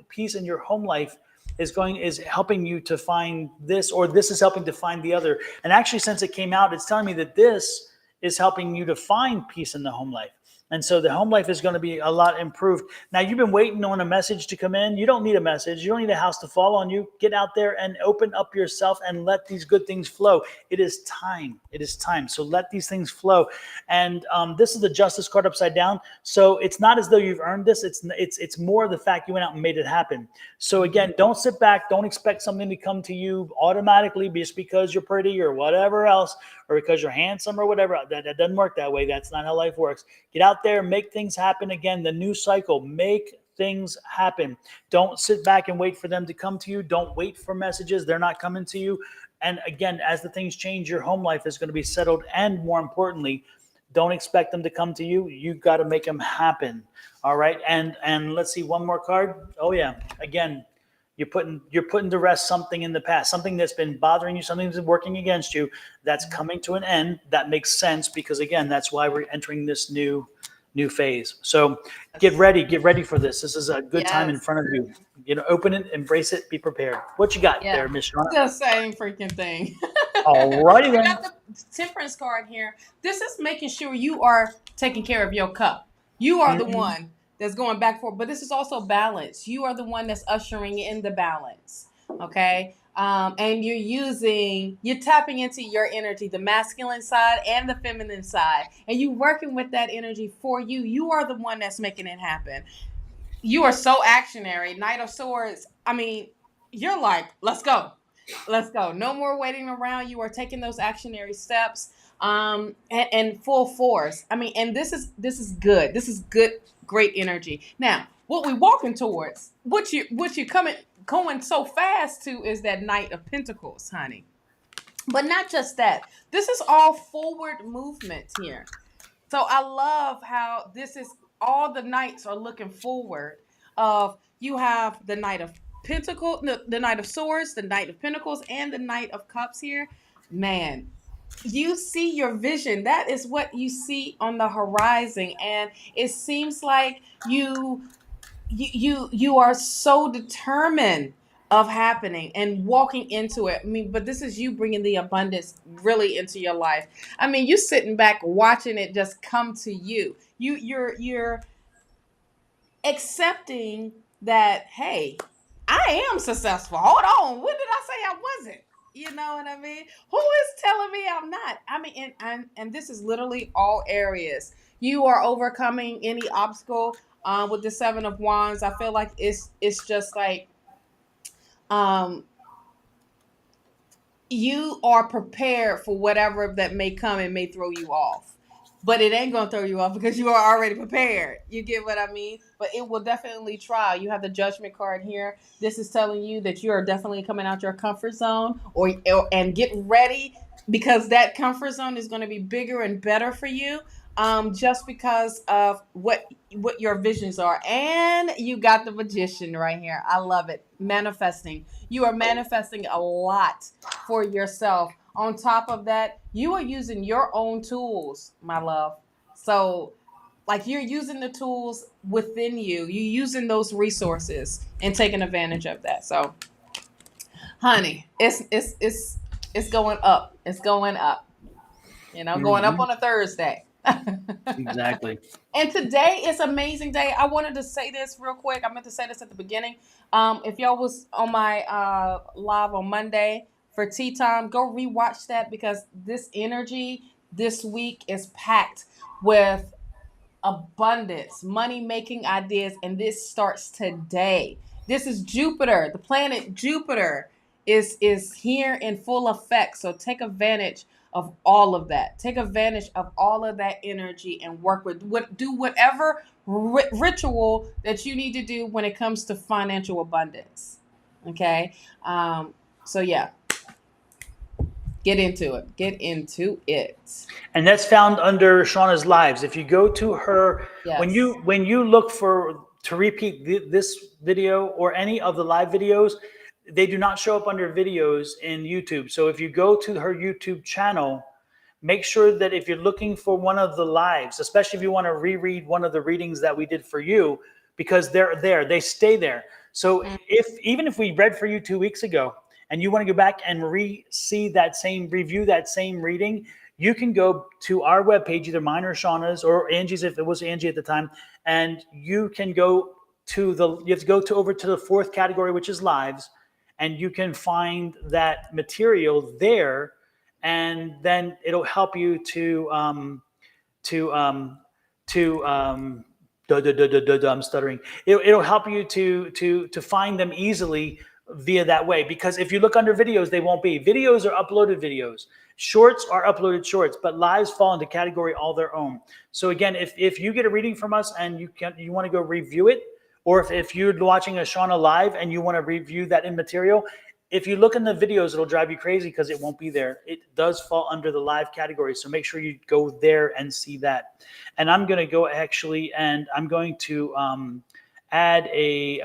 A: peace in your home life is helping you to find this, or this is helping to find the other. And actually, since it came out, it's telling me that this is helping you to find peace in the home life. And so the home life is going to be a lot improved. Now, you've been waiting on a message to come in. You don't need a message. You don't need a house to fall on you. Get out there and open up yourself and let these good things flow. It is time. It is time. So let these things flow. And this is the Justice card upside down. So it's not as though you've earned this. It's more the fact you went out and made it happen. So again, don't sit back. Don't expect something to come to you automatically just because you're pretty or whatever else, or because you're handsome or whatever. That doesn't work that way. That's not how life works. Get out there, make things happen. Again, the new cycle, make things happen. Don't sit back and wait for them to come to you. Don't wait for messages. They're not coming to you. And again, as the things change, your home life is going to be settled. And more importantly, don't expect them to come to you. You got to make them happen. All right. And let's see, one more card. Oh yeah. Again, you're putting to rest something in the past, something that's been bothering you, something that's been working against you, that's coming to an end. That makes sense because, again, that's why we're entering this new phase. So get ready for this. This is a good time in front of you. Open it, embrace it, be prepared. What you got there, Miss Shawna?
B: The same freaking thing.
A: All righty then.
B: I got the Temperance card here. This is making sure you are taking care of your cup. You are the one that's going back forth, but this is also balance. You are the one that's ushering in the balance, okay? And you're tapping into your energy, the masculine side and the feminine side, and you working with that energy for you. You are the one that's making it happen. You are so actionary. Knight of Swords. I mean, you're like, let's go. Let's go. No more waiting around. You are taking those actionary steps and full force. I mean, and this is good. This is good, great energy. Now, what we walking towards, what you coming going so fast to is that Knight of Pentacles, honey. But not just that. This is all forward movement here. So I love how this is all the knights are looking forward. Of you have the Knight of Pentacles, the Knight of Swords, the Knight of Pentacles, and the Knight of Cups here. Man, you see your vision. That is what you see on the horizon, and it seems like you are so determined of happening and walking into it. I mean, but this is you bringing the abundance really into your life. I mean, you sitting back watching it just come to you. You're accepting that, hey, I am successful. Hold on, when did I say I wasn't? You know what I mean? Who is telling me I'm not? I mean, and this is literally all areas. You are overcoming any obstacle with the Seven of Wands. I feel like it's just like um you are prepared for whatever that may come and may throw you off. But it ain't gonna throw you off because you are already prepared. You get what I mean? But it will definitely try. You have the Judgment card here. This is telling you that you are definitely coming out your comfort zone, or and get ready because that comfort zone is going to be bigger and better for you. Just because of what your visions are, and you got the Magician right here. I love it. Manifesting. You are manifesting a lot for yourself. On top of that, you are using your own tools, my love. So, like, you're using the tools within you. You're using those resources and taking advantage of that. So, honey, it's going up. It's going up. You know, going up on a Thursday.
A: Exactly.
B: And today is an amazing day. I wanted to say this real quick. I meant to say this at the beginning. If y'all was on my live on Monday for tea time, go rewatch that because this energy this week is packed with abundance, money making ideas, and this starts today. This is Jupiter. The planet Jupiter is here in full effect. So take advantage of all of that. Take advantage of all of that energy and work with do whatever ritual that you need to do when it comes to financial abundance. Okay. So yeah, get into it. Get into it.
A: And that's found under Shawna's lives. If you go to her,
B: Yes.
A: when you look for to repeat this video or any of the live videos, they do not show up under videos in YouTube. So if you go to her YouTube channel, make sure that if you're looking for one of the lives, especially if you want to reread one of the readings that we did for you, because they're there, they stay there. So if even if we read for you 2 weeks ago and you want to go back and see that same review, that same reading, you can go to our webpage, either mine or Shawna's or Angie's, if it was Angie at the time, and you can go you have to go to over to the fourth category, which is lives, and you can find that material there, and then it'll help you to I'm stuttering. It'll help you to find them easily via that way. Because if you look under videos, they won't be. Videos are uploaded videos. Shorts are uploaded shorts, but lives fall into category all their own. So again, if you get a reading from us and you want to go review it, or if you're watching a Shawna live and you want to review that in material, if you look in the videos, it'll drive you crazy because it won't be there. It does fall under the live category. So make sure you go there and see that. And I'm going to go actually, and I'm going to add a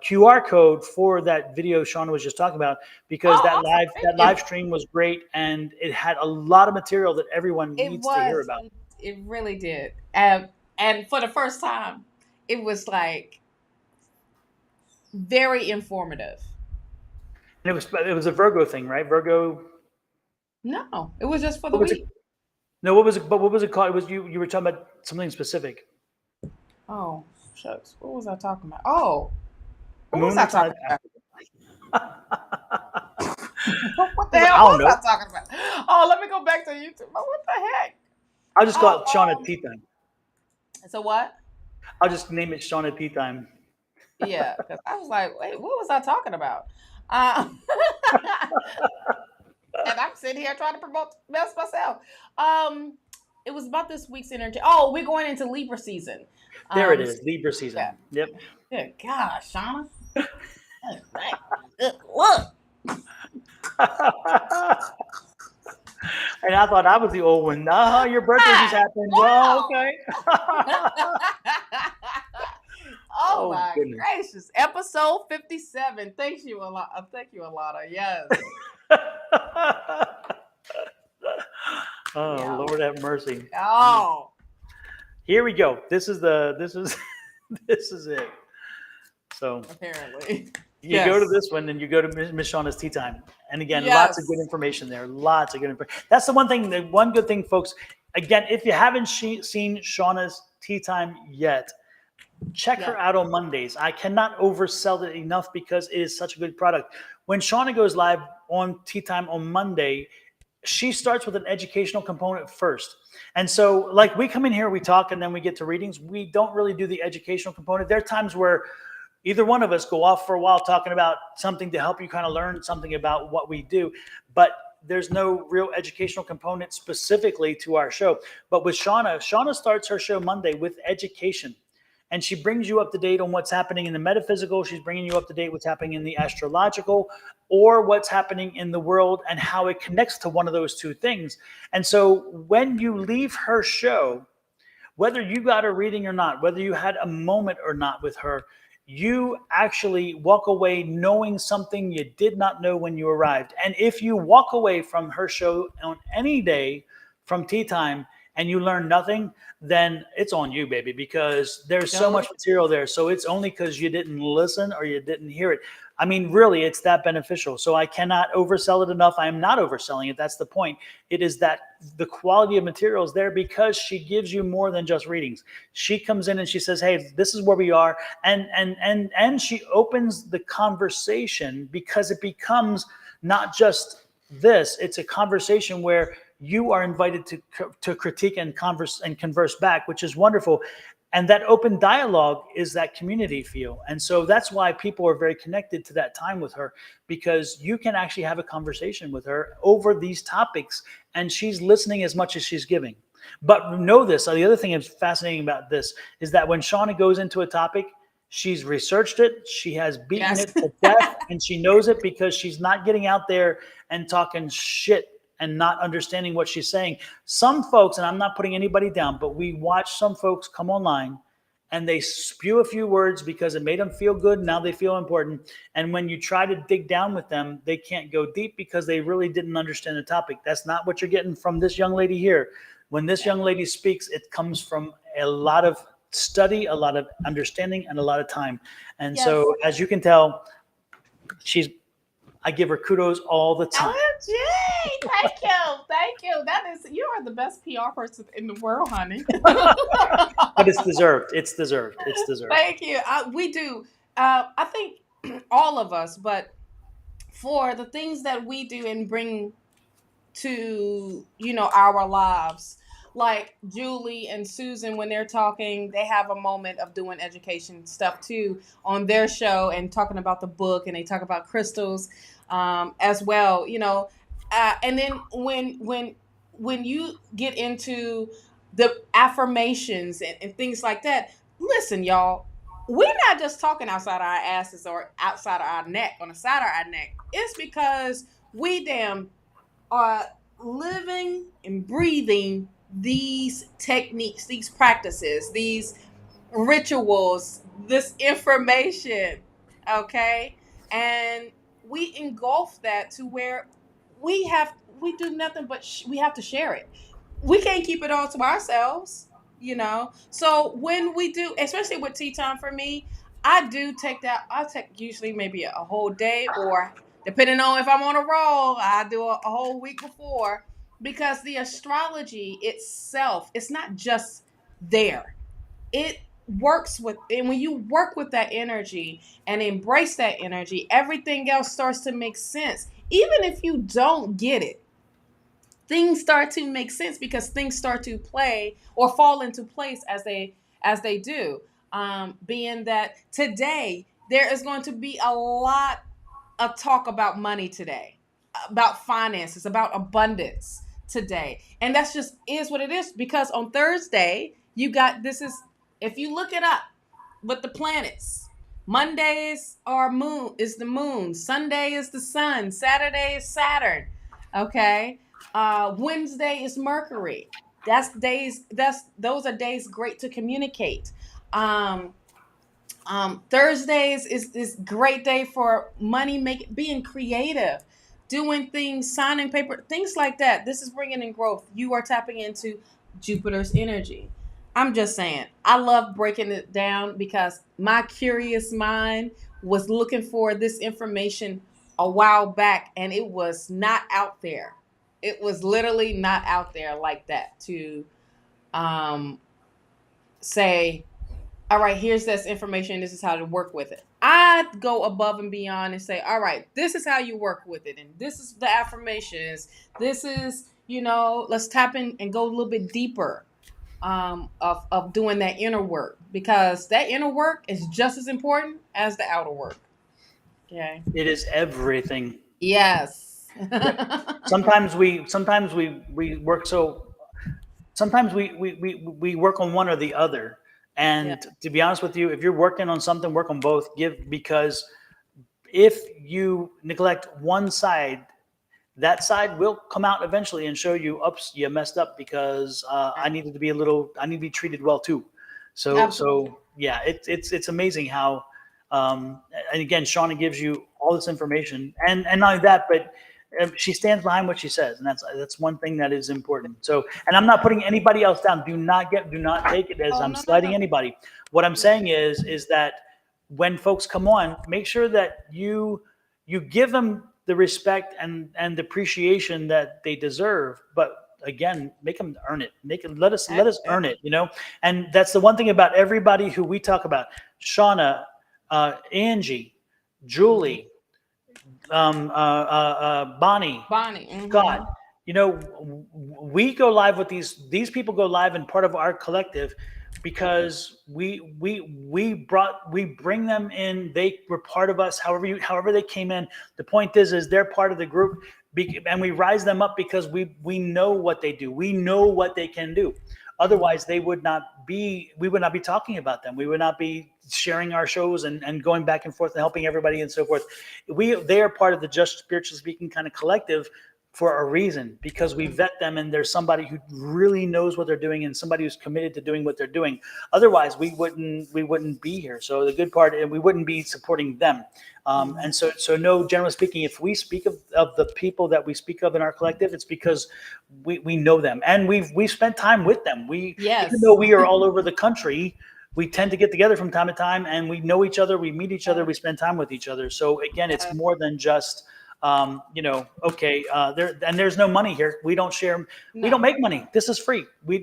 A: QR code for that video Shawna was just talking about, because
B: Awesome.
A: that live stream was great and it had a lot of material that everyone
B: It
A: needs to hear
B: was.
A: about.
B: It really did. And for the first time, it was like very informative.
A: And it was a Virgo thing, right? Virgo.
B: No, it was just for the
A: What was it?
B: week.
A: No, what was it? But what was it called? It was you were talking about something specific.
B: Oh, shucks. What was I talking about? Oh,
A: A
B: what was
A: moon
B: I
A: or something?
B: talking about? What the
A: I
B: hell
A: don't
B: was
A: know.
B: I talking about? Oh, let me go back to YouTube. Oh, what the heck?
A: I'll just call
B: Oh,
A: it Shawna Tea Time.
B: so what?
A: I'll just name it Shawna Tea Time.
B: Yeah, because I was like, wait, what was I talking about? Uh, and I'm sitting here trying to promote best myself. Um, it was about this week's energy. Oh, we're going into Libra season.
A: There it
B: So,
A: is, Libra
B: yeah.
A: season. Yep.
B: Good gosh, Shawna. That's right. Good look.
A: And I thought I was the old one. Nah, your birthday just
B: Hi.
A: happened. Well,
B: Wow.
A: okay.
B: Oh
A: Oh
B: my
A: goodness.
B: gracious. Episode 57. Thank you a lot. Thank you, Alana. Yes.
A: Oh
B: Yeah.
A: Lord have mercy.
B: Oh.
A: Here we go. This is this is it. So
B: Apparently.
A: you go to
B: Yes.
A: this one and you go to Miss Shauna's tea time. And again, lots of good
B: Yes.
A: information there. Lots of good information. That's the one thing, the one good thing, folks. Again, if you haven't seen Shauna's tea time yet, check
B: Yeah.
A: her out on Mondays. I cannot oversell it enough because it is such a good product. When Shawna goes live on Tea Time on Monday, she starts with an educational component first. And so, like, we come in here, we talk, and then we get to readings. We don't really do the educational component. There are times where either one of us go off for a while talking about something to help you kind of learn something about what we do. But there's no real educational component specifically to our show. But with Shawna, Shawna starts her show Monday with education. And she brings you up to date on what's happening in the metaphysical. She's bringing you up to date what's happening in the astrological, or what's happening in the world and how it connects to one of those two things. And so when you leave her show, whether you got a reading or not, whether you had a moment or not with her, you actually walk away knowing something you did not know when you arrived. And if you walk away from her show on any day from tea time and you learn nothing, then it's on you, baby, because there's so much
B: Jolie.
A: material there. So it's only because you didn't listen or you didn't hear it. I mean, really, it's that beneficial. So I cannot oversell it enough. I am not overselling it. That's the point. It is that the quality of material is there because she gives you more than just readings. She comes in and she says, "Hey, this is where we are," and she opens the conversation because it becomes not just this. It's a conversation where you are invited to critique and converse back, which is wonderful. And that open dialogue is that community feel. And so that's why people are very connected to that time with her, because you can actually have a conversation with her over these topics and she's listening as much as she's giving. But know this, the other thing that's fascinating about this is that when Shawna goes into a topic, she's researched it, she has beaten
B: Yes.
A: it to death, and she knows it because she's not getting out there and talking shit and not understanding what she's saying. Some folks, and I'm not putting anybody down, but we watch some folks come online and they spew a few words because it made them feel good. Now they feel important. And when you try to dig down with them, they can't go deep because they really didn't understand the topic. That's not what you're getting from this young lady here. When this young lady speaks, it comes from a lot of study, a lot of understanding, and a lot of time. And
B: Yes.
A: so, as you can tell, I give her kudos all the time.
B: OMG. Thank you. Thank you. You are the best PR person in the world, honey.
A: But it's deserved. It's deserved. It's deserved.
B: Thank you. We do. I think all of us, but for the things that we do and bring to, our lives, like Julie and Susan, when they're talking, they have a moment of doing education stuff too on their show and talking about the book, and they talk about crystals as well, and then when you get into the affirmations and things like that, listen, y'all, we're not just talking outside our asses or outside of our neck, on the side of our neck. It's because we damn are living and breathing these techniques, these practices, these rituals, this information, okay? And we engulf that to where we do nothing but we have to share it. We can't keep it all to ourselves. So when we do, especially with tea time for me, I take usually maybe a whole day, or depending on if I'm on a roll, I do a whole week before, because the astrology itself, it's not just there. It works with, and when you work with that energy and embrace that energy, everything else starts to make sense. Even if you don't get it, things start to make sense because things start to play or fall into place as they do. being that today there is going to be a lot of talk about money today, about finances, about abundance today. And that's just is what it is, because on Thursday, you got this is if you look it up with the planets. Mondays are moon is the moon. Sunday is the sun. Saturday is Saturn. Okay. Wednesday is Mercury. That's days. Those are days great to communicate. Um, Thursdays is great day for being creative, doing things, signing paper, things like that. This is bringing in growth. You are tapping into Jupiter's energy. I'm just saying, I love breaking it down because my curious mind was looking for this information a while back, and it was not out there. It was literally not out there like that to um, say, all right, here's this information. This is how to work with it. I go above and beyond and say, all right, this is how you work with it. And this is the affirmations. This is, let's tap in and go a little bit deeper of doing that inner work, because that inner work is just as important as the outer work. Okay.
A: It is everything.
B: Yes.
A: Sometimes we work so. Sometimes we work on one or the other. And to be honest with you, if you're working on something, work on both. Because if you neglect one side, that side will come out eventually and show you, oops, you messed up, because I need to be treated well too. So yeah, it's amazing how, and again, Shawna gives you all this information, and not only that, but she stands behind what she says, and that's one thing that is important. So, and I'm not putting anybody else down. Do not take it as I'm slighting anybody. What I'm saying is that when folks come on, make sure that you give them the respect and the appreciation that they deserve, but again, make them earn it. Let us earn it, And that's the one thing about everybody who we talk about: Shawna, Angie, Julie, Bonnie, Scott. We go live with these people go live and part of our collective because we bring them in. They were part of us. However they came in. The point is they're part of the group, and we rise them up because we know what they do. We know what they can do. Otherwise, we would not be talking about them. We would not be sharing our shows and going back and forth and helping everybody and so forth. They are part of the Just Spiritually Speaking kind of collective for a reason, because we vet them, and there's somebody who really knows what they're doing and somebody who's committed to doing what they're doing. Otherwise, we wouldn't be here. So the good part, and we wouldn't be supporting them. And so no, generally speaking, if we speak of the people that we speak of in our collective, it's because we know them and we've spent time with them. Even though we are all over the country, we tend to get together from time to time, and we know each other, we meet each other, we spend time with each other. So again, it's more than just there's no money here. We don't share. No. We don't make money. This is free. We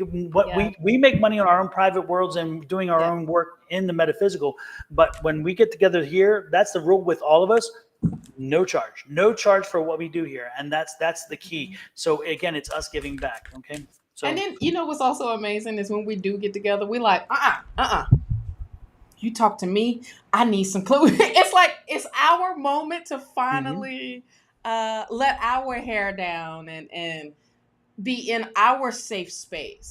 A: make money on our own private worlds and doing our own work in the metaphysical. But when we get together here, that's the rule with all of us. No charge for what we do here, and that's the key. So again, it's us giving back. Okay. So,
B: and then what's also amazing is when we do get together, we like you talk to me, I need some clues. It's like it's our moment to finally let our hair down and be in our safe space.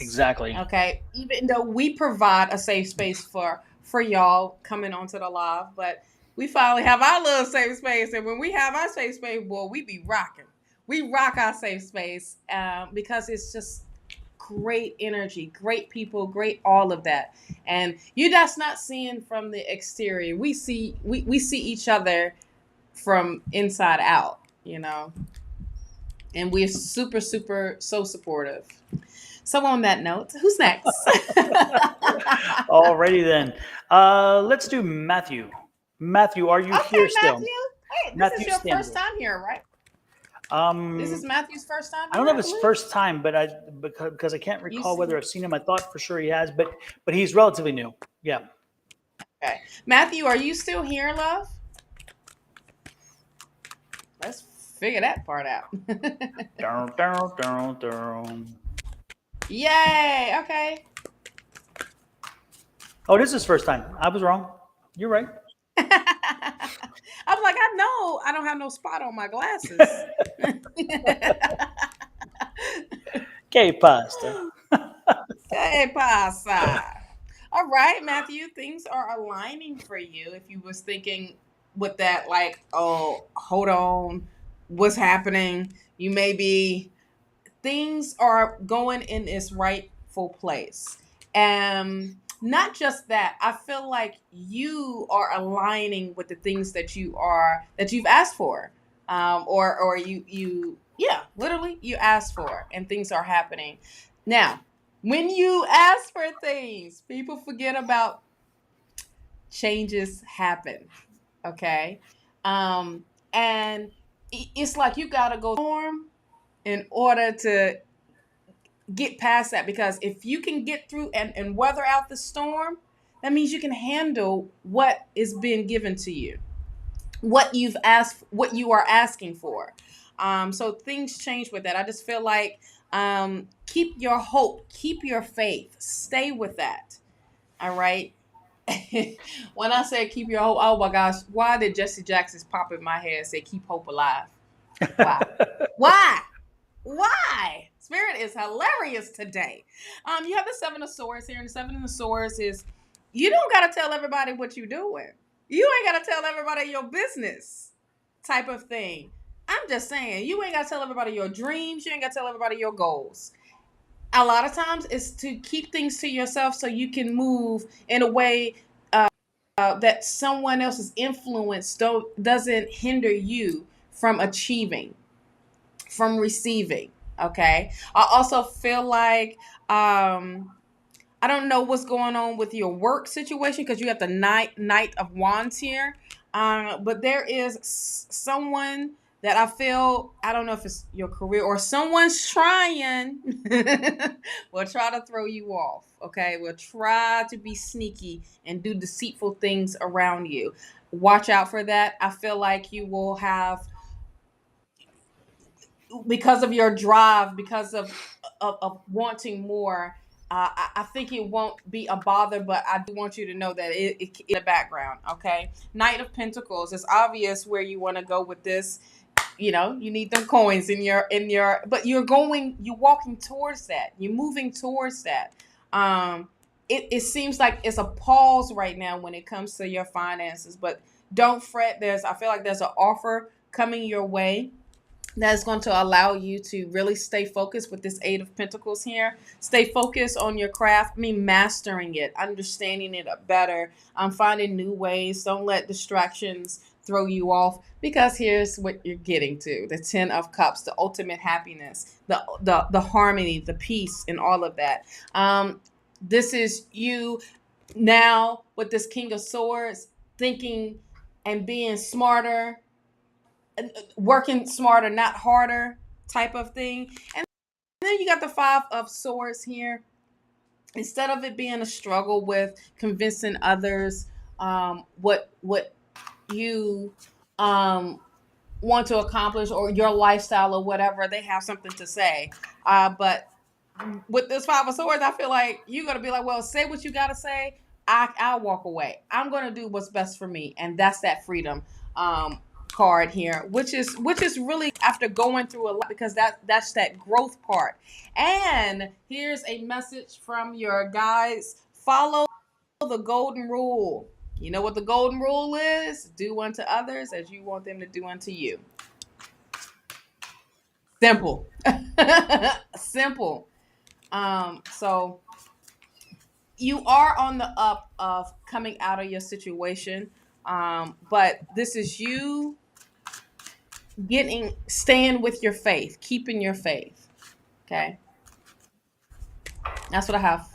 A: Exactly.
B: Okay. Even though we provide a safe space for y'all coming onto the live, but we finally have our little safe space. And when we have our safe space, boy, we be rocking. We rock our safe space because it's just great energy, great people, great all of that. And you just not seeing from the exterior. We see each other from inside out, and we're super, super, so supportive. So on that note, who's next?
A: Alrighty then. Let's do Matthew. Matthew, are you here still?
B: Matthew? Hey, this is your first time here, right? This is Matthew's first time.
A: I don't know if it's first time, but because I can't recall whether I've seen him. I thought for sure he has, but he's relatively new. Yeah.
B: Okay, Matthew, are you still here, love? Let's figure that part out. Yay! Okay.
A: Oh, this is first time. I was wrong. You're right.
B: I was like, I know I don't have no spot on my glasses.
A: Que pasta.
B: Que pasa? All right, Matthew, things are aligning for you. If you was thinking with that, like, oh, hold on, what's happening? You may be, things are going in its rightful place. And not just that, I feel like you are aligning with the things that you've asked for. Or yeah, literally you asked for, and things are happening. Now, when you ask for things, people forget about changes happen. Okay. And it's like you gotta go storm in order to get past that, because if you can get through and weather out the storm, that means you can handle what is being given to you, what you've asked, what you are asking for. So things change with that. I just feel like, keep your hope, keep your faith, stay with that. All right. When I say keep your hope, oh my gosh, why did Jesse Jackson's pop in my head say keep hope alive? Why? Why? Why? Spirit is hilarious today. You have the Seven of Swords here, and the Seven of Swords is, you don't gotta tell everybody what you're doing. You ain't gotta tell everybody your business, type of thing. I'm just saying, you ain't gotta tell everybody your dreams. You ain't gotta tell everybody your goals. A lot of times, it's to keep things to yourself so you can move in a way that someone else's influence doesn't hinder you from achieving, from receiving. Okay. I also feel like, I don't know what's going on with your work situation, because you have the Knight of Wands here. But there is someone that I feel, I don't know if it's your career or someone's trying, will try to throw you off. Okay. Will try to be sneaky and do deceitful things around you. Watch out for that. I feel like you will have, because of your drive, because of wanting more. I think it won't be a bother, but I do want you to know that it in the background. Okay, Knight of Pentacles. It's obvious where you want to go with this. You know, you need them coins but you're walking towards that. You're moving towards that. It seems like it's a pause right now when it comes to your finances, but don't fret. I feel like there's an offer coming your way that's going to allow you to really stay focused with this Eight of Pentacles here. Stay focused on your craft. I mean, mastering it, understanding it better, finding new ways. Don't let distractions throw you off, because here's what you're getting to: the Ten of Cups, the ultimate happiness, the harmony, the peace, and all of that. This is you now with this King of Swords, thinking and being smarter, working smarter, not harder, type of thing. And then you got the Five of Swords here. Instead of it being a struggle with convincing others, what you want to accomplish, or your lifestyle, or whatever, they have something to say. But with this Five of Swords, I feel like you're gonna be like, well, say what you gotta say. I'll walk away. I'm gonna do what's best for me, and that's that freedom card here, which is really after going through a lot, because that's that growth part. And here's a message from your guides: follow the golden rule. You know what the golden rule is? Do unto others as you want them to do unto you. Simple. Simple. So you are on the up of coming out of your situation. But this is you staying with your faith, keeping your faith. Okay. That's what I have.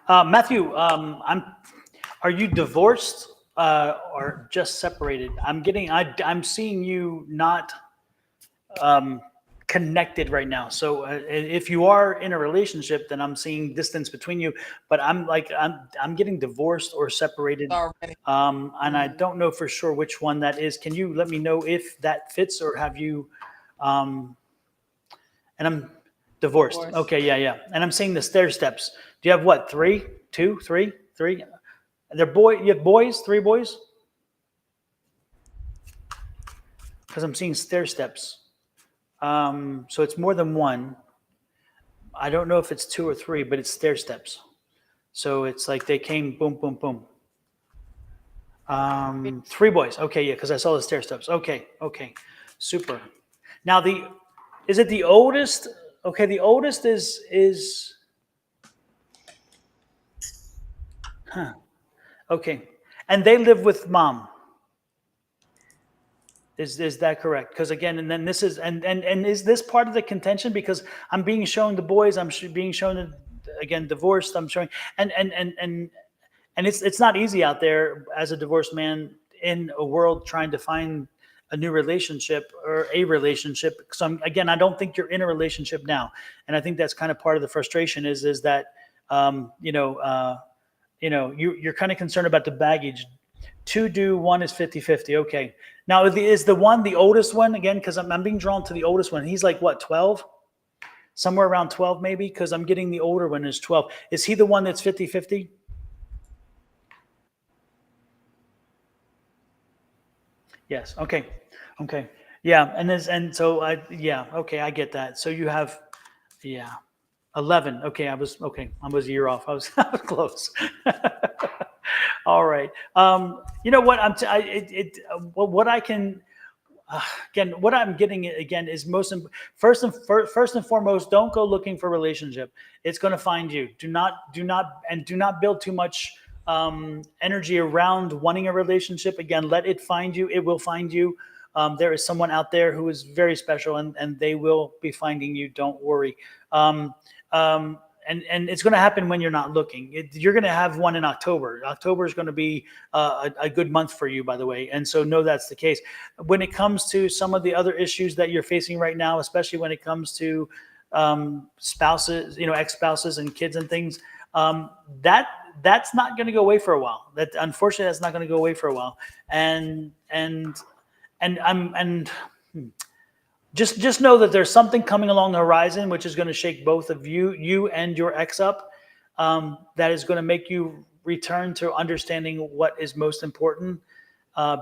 A: Matthew, are you divorced or just separated? I'm seeing you not connected right now. So if you are in a relationship, then I'm seeing distance between you. But I'm getting divorced or separated,
B: Already.
A: and I don't know for sure which one that is. Can you let me know if that fits, or have you? And Divorced.
B: Divorce.
A: Okay, yeah. And I'm seeing the stair steps. Do you have what? 3, 2, 3, 3? They're boy. You have boys. 3 boys. Because I'm seeing stair steps. So it's more than one. I don't know if it's 2 or 3, but it's stair steps. So it's like they came boom, boom, boom. 3 boys. Okay, yeah, because I saw the stair steps. Okay, super. Now is it the oldest? Okay, the oldest is okay, and they live with mom. Is that correct? Because again, and then this is and is this part of the contention? Because I'm being shown the boys, being shown again divorced. I'm showing and it's not easy out there as a divorced man in a world trying to find a new relationship or a relationship. So again, I don't think you're in a relationship now, and I think that's kind of part of the frustration is that you're kind of concerned about the baggage. 2 do, 1 is 50-50. Okay. Now, is the one the oldest one again? Because I'm being drawn to the oldest one. He's like what, 12? Somewhere around 12 maybe, because I'm getting the older one is 12. Is he the one that's 50-50? Yes. Okay. Yeah. Okay, I get that. So you have, yeah, 11. Okay. I was a year off. I was close. All right. You know what? What I can, again, what I'm getting again is first and foremost, don't go looking for a relationship. It's going to find you. Do not build too much energy around wanting a relationship. Again, let it find you. It will find you. There is someone out there who is very special, and they will be finding you. Don't worry. And it's going to happen when you're not looking. You're going to have one in October. October is going to be a good month for you, by the way. And so know that's the case. When it comes to some of the other issues that you're facing right now, especially when it comes to spouses, ex-spouses and kids and things, that's not going to go away for a while. Unfortunately, that's not going to go away for a while. Just know that there's something coming along the horizon, which is going to shake both of you and your ex up. That is going to make you return to understanding what is most important.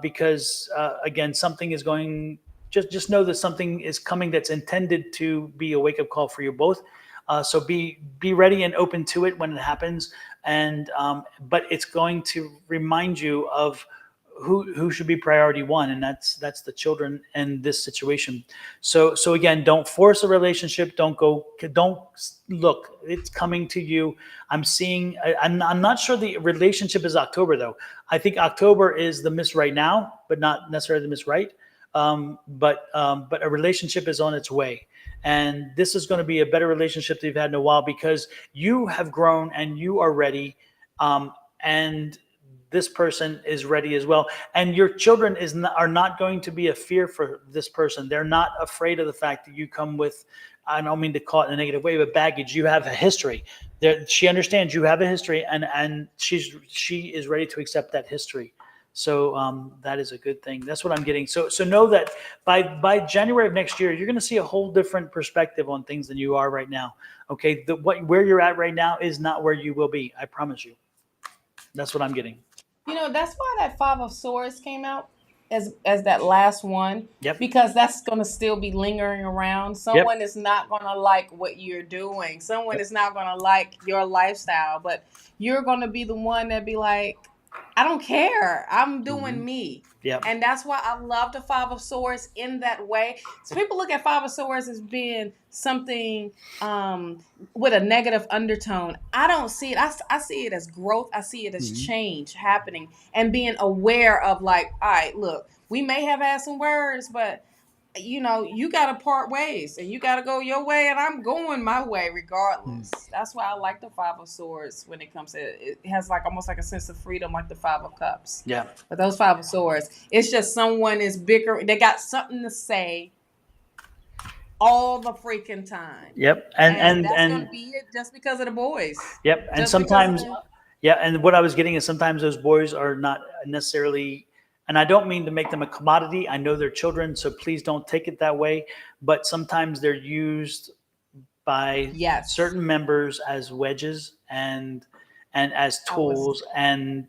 A: Because again, something is going. Just know that something is coming that's intended to be a wake up call for you both. So be ready and open to it when it happens. But it's going to remind you of who should be priority one, and that's the children in this situation. So again, don't force a relationship. Don't look. It's coming to you. I'm seeing. I'm not sure the relationship is October though. I think October is the miss right now, but not necessarily the miss right. But a relationship is on its way. And this is going to be a better relationship that you've had in a while because you have grown and you are ready. And this person is ready as well. And your children are not going to be a fear for this person. They're not afraid of the fact that you come with, I don't mean to call it in a negative way, but baggage. You have a history. She understands you have a history, and she is ready to accept that history. So that is a good thing. That's what I'm getting. So know that by January of next year, you're going to see a whole different perspective on things than you are right now. Okay, where you're at right now is not where you will be. I promise you. That's what I'm getting.
B: That's why that Five of Swords came out as that last one.
A: Yep.
B: Because that's going to still be lingering around. Someone is not going to like what you're doing. Someone is not going to like your lifestyle. But you're going to be the one that be like, I don't care. I'm doing me.
A: Yeah.
B: And that's why I love the Five of Swords in that way. So people look at Five of Swords as being something with a negative undertone. I don't see it. I see it as growth. I see it as change happening and being aware of like, all right, look, we may have had some words, but you got to part ways and you got to go your way and I'm going my way regardless. That's why I like the Five of Swords when it comes to it has like almost like a sense of freedom like the Five of Cups.
A: Yeah.
B: But those Five of Swords, it's just someone is bigger. They got something to say all the freaking time.
A: Yep.
B: And that's going to be it just because of the boys.
A: Yep. And sometimes, and what I was getting is sometimes those boys are not necessarily, and I don't mean to make them a commodity. I know they're children, so please don't take it that way. But sometimes they're used by
B: Yes.
A: certain members as wedges and as
B: Always.
A: tools, and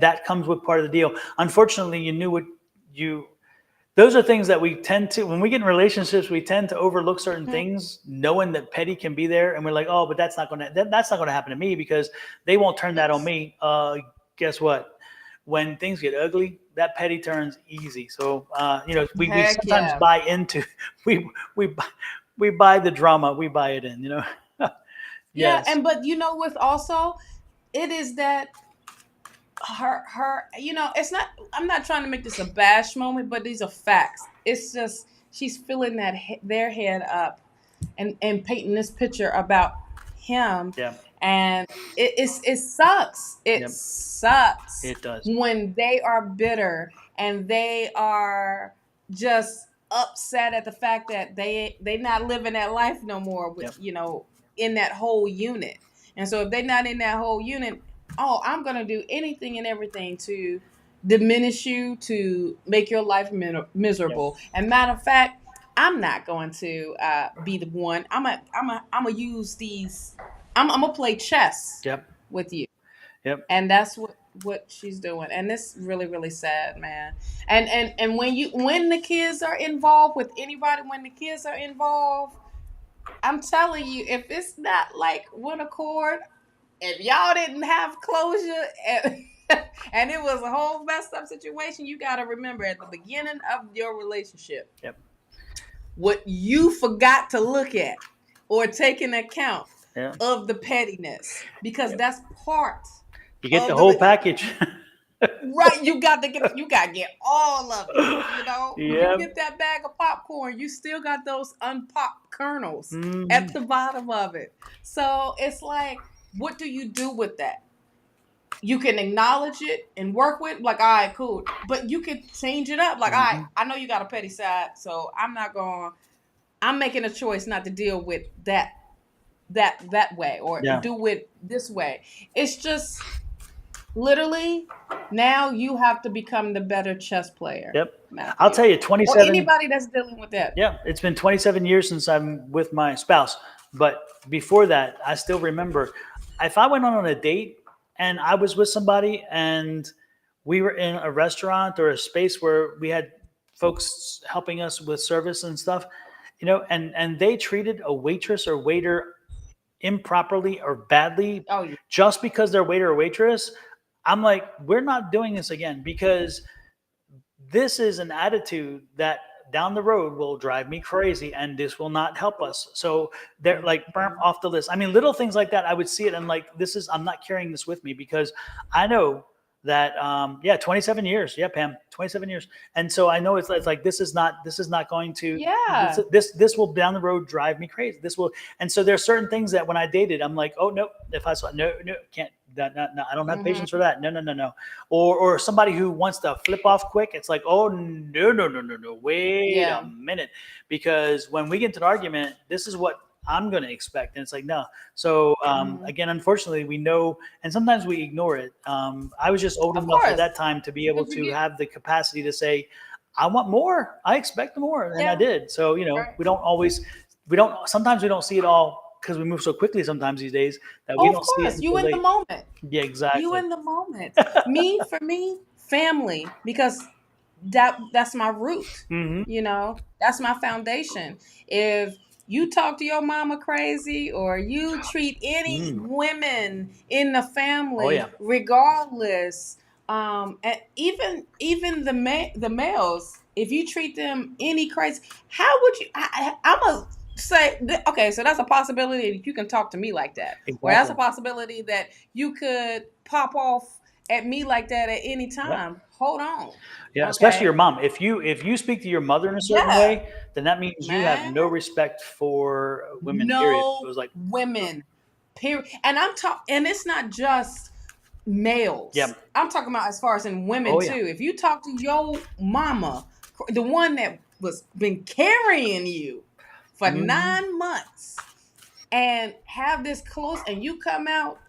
A: that comes with part of the deal. Unfortunately, you knew what you those are things that we tend to, when we get in relationships, we tend to overlook certain
B: Mhm.
A: things, knowing that petty can be there, and we're like, oh, but that's not going to happen to me because they won't turn that on
B: Yes.
A: me. Guess what? When things get ugly, that petty turns easy. So we
B: Heck
A: sometimes
B: yeah.
A: buy into we we we buy the drama, we buy it in.
B: Yeah,
A: Yes.
B: and but you know what's also, it is that her it's not, I'm not trying to make this a bash moment, but these are facts. It's just she's filling their head up and painting this picture about him,
A: Yeah.
B: and it sucks. It
A: Yep.
B: sucks
A: It does.
B: when they are bitter and they are just upset at the fact that they not living that life no more with
A: Yep.
B: in that whole unit. And so if they're not in that whole unit, oh, I'm gonna do anything and everything to diminish you, to make your life
A: Yep.
B: miserable. And matter of fact, I'm not going to be the one. I'm a use these. I'm gonna play chess
A: Yep.
B: with you,
A: Yep.
B: and that's what she's doing. And it's really really sad, man. And when the kids are involved with anybody, when the kids are involved, I'm telling you, if it's not like one accord, if y'all didn't have closure and, and it was a whole messed up situation, you got to remember at the beginning of your relationship,
A: Yep.
B: what you forgot to look at or take into account
A: Yeah.
B: of the pettiness, because
A: Yep.
B: that's part
A: You get the
B: of
A: whole
B: the
A: package.
B: right. You got to get all of it. When you
A: Yep.
B: get that bag of popcorn, you still got those unpopped kernels at
A: Mhm.
B: the bottom of it. So it's like, what do you do with that? You can acknowledge it and work with, like, all right, cool. But you can change it up. Like, all right,
A: Mhm.
B: I know you got a petty side, so I'm making a choice not to deal with that way or
A: Yeah.
B: do it this way. It's just literally now you have to become the better chess player,
A: Yep. I'll
B: Matthew.
A: tell you,
B: Or
A: 27.
B: anybody that's dealing with that.
A: Yeah, it's been 27 years since I'm with my spouse. But before that, I still remember if I went on a date and I was with somebody and we were in a restaurant or a space where we had folks helping us with service and stuff, and they treated a waitress or waiter improperly or badly
B: Oh yeah.
A: just because they're waiter or waitress, I'm like, we're not doing this again because this is an attitude that down the road will drive me crazy and this will not help us. So they're like burnt
B: Mhm.
A: off the list. I mean, little things like that, I would see it and like, I'm not carrying this with me because I know that, 27 years. Yeah, Pam, 27 years. And so I know it's like, this is not going to,
B: Yeah.
A: this will down the road drive me crazy. This will, and so there's certain things that when I dated, I'm like, oh no, if I saw, no, can't, no, I don't have patience for
B: Hmm.
A: that. No, no, no, no. Or somebody who wants to flip off quick, it's like, oh no, no, no, no, no, wait a
B: Yeah.
A: minute, because when we get into an argument, this is what I'm going to expect, and it's like no. So
B: Hmm.
A: again, unfortunately, we know, and sometimes we ignore it. I was just old
B: Of
A: enough at
B: course.
A: that time to be able
B: Because you
A: to
B: get,
A: have the capacity to say, I want more. I expect more, and I
B: yeah.
A: did. So
B: Right.
A: we don't. Sometimes we don't see it all because we move so quickly. Sometimes these days that we
B: Oh, of
A: don't see it
B: course. You
A: until
B: in the
A: late.
B: moment.
A: Yeah,
B: You
A: exactly.
B: in the moment. For me, family, because that's my root.
A: Hmm.
B: That's my foundation. If you talk to your mama crazy or you treat any
A: Mm.
B: women in the
A: Oh yeah.
B: family regardless, and even the males, if you treat them any crazy, how would you I'm a say okay, so that's a possibility that you can talk to me like that, or that's
A: Exactly.
B: a possibility that you could pop off at me like that at any
A: Yep.
B: time. Hold on.
A: Yeah, especially your
B: Okay.
A: mom. If you speak to your mother in a certain
B: Yeah,
A: way, then that means you have
B: man.
A: no respect for women. Period. It
B: No
A: was like,
B: women. Period. And I'm talking, and it's not just
A: yeah,
B: males. I'm talking about as far as in women
A: oh yeah,
B: too. If you talk to your mama, the one that was been carrying you for
A: hmm
B: 9 months, and have this close, and you come out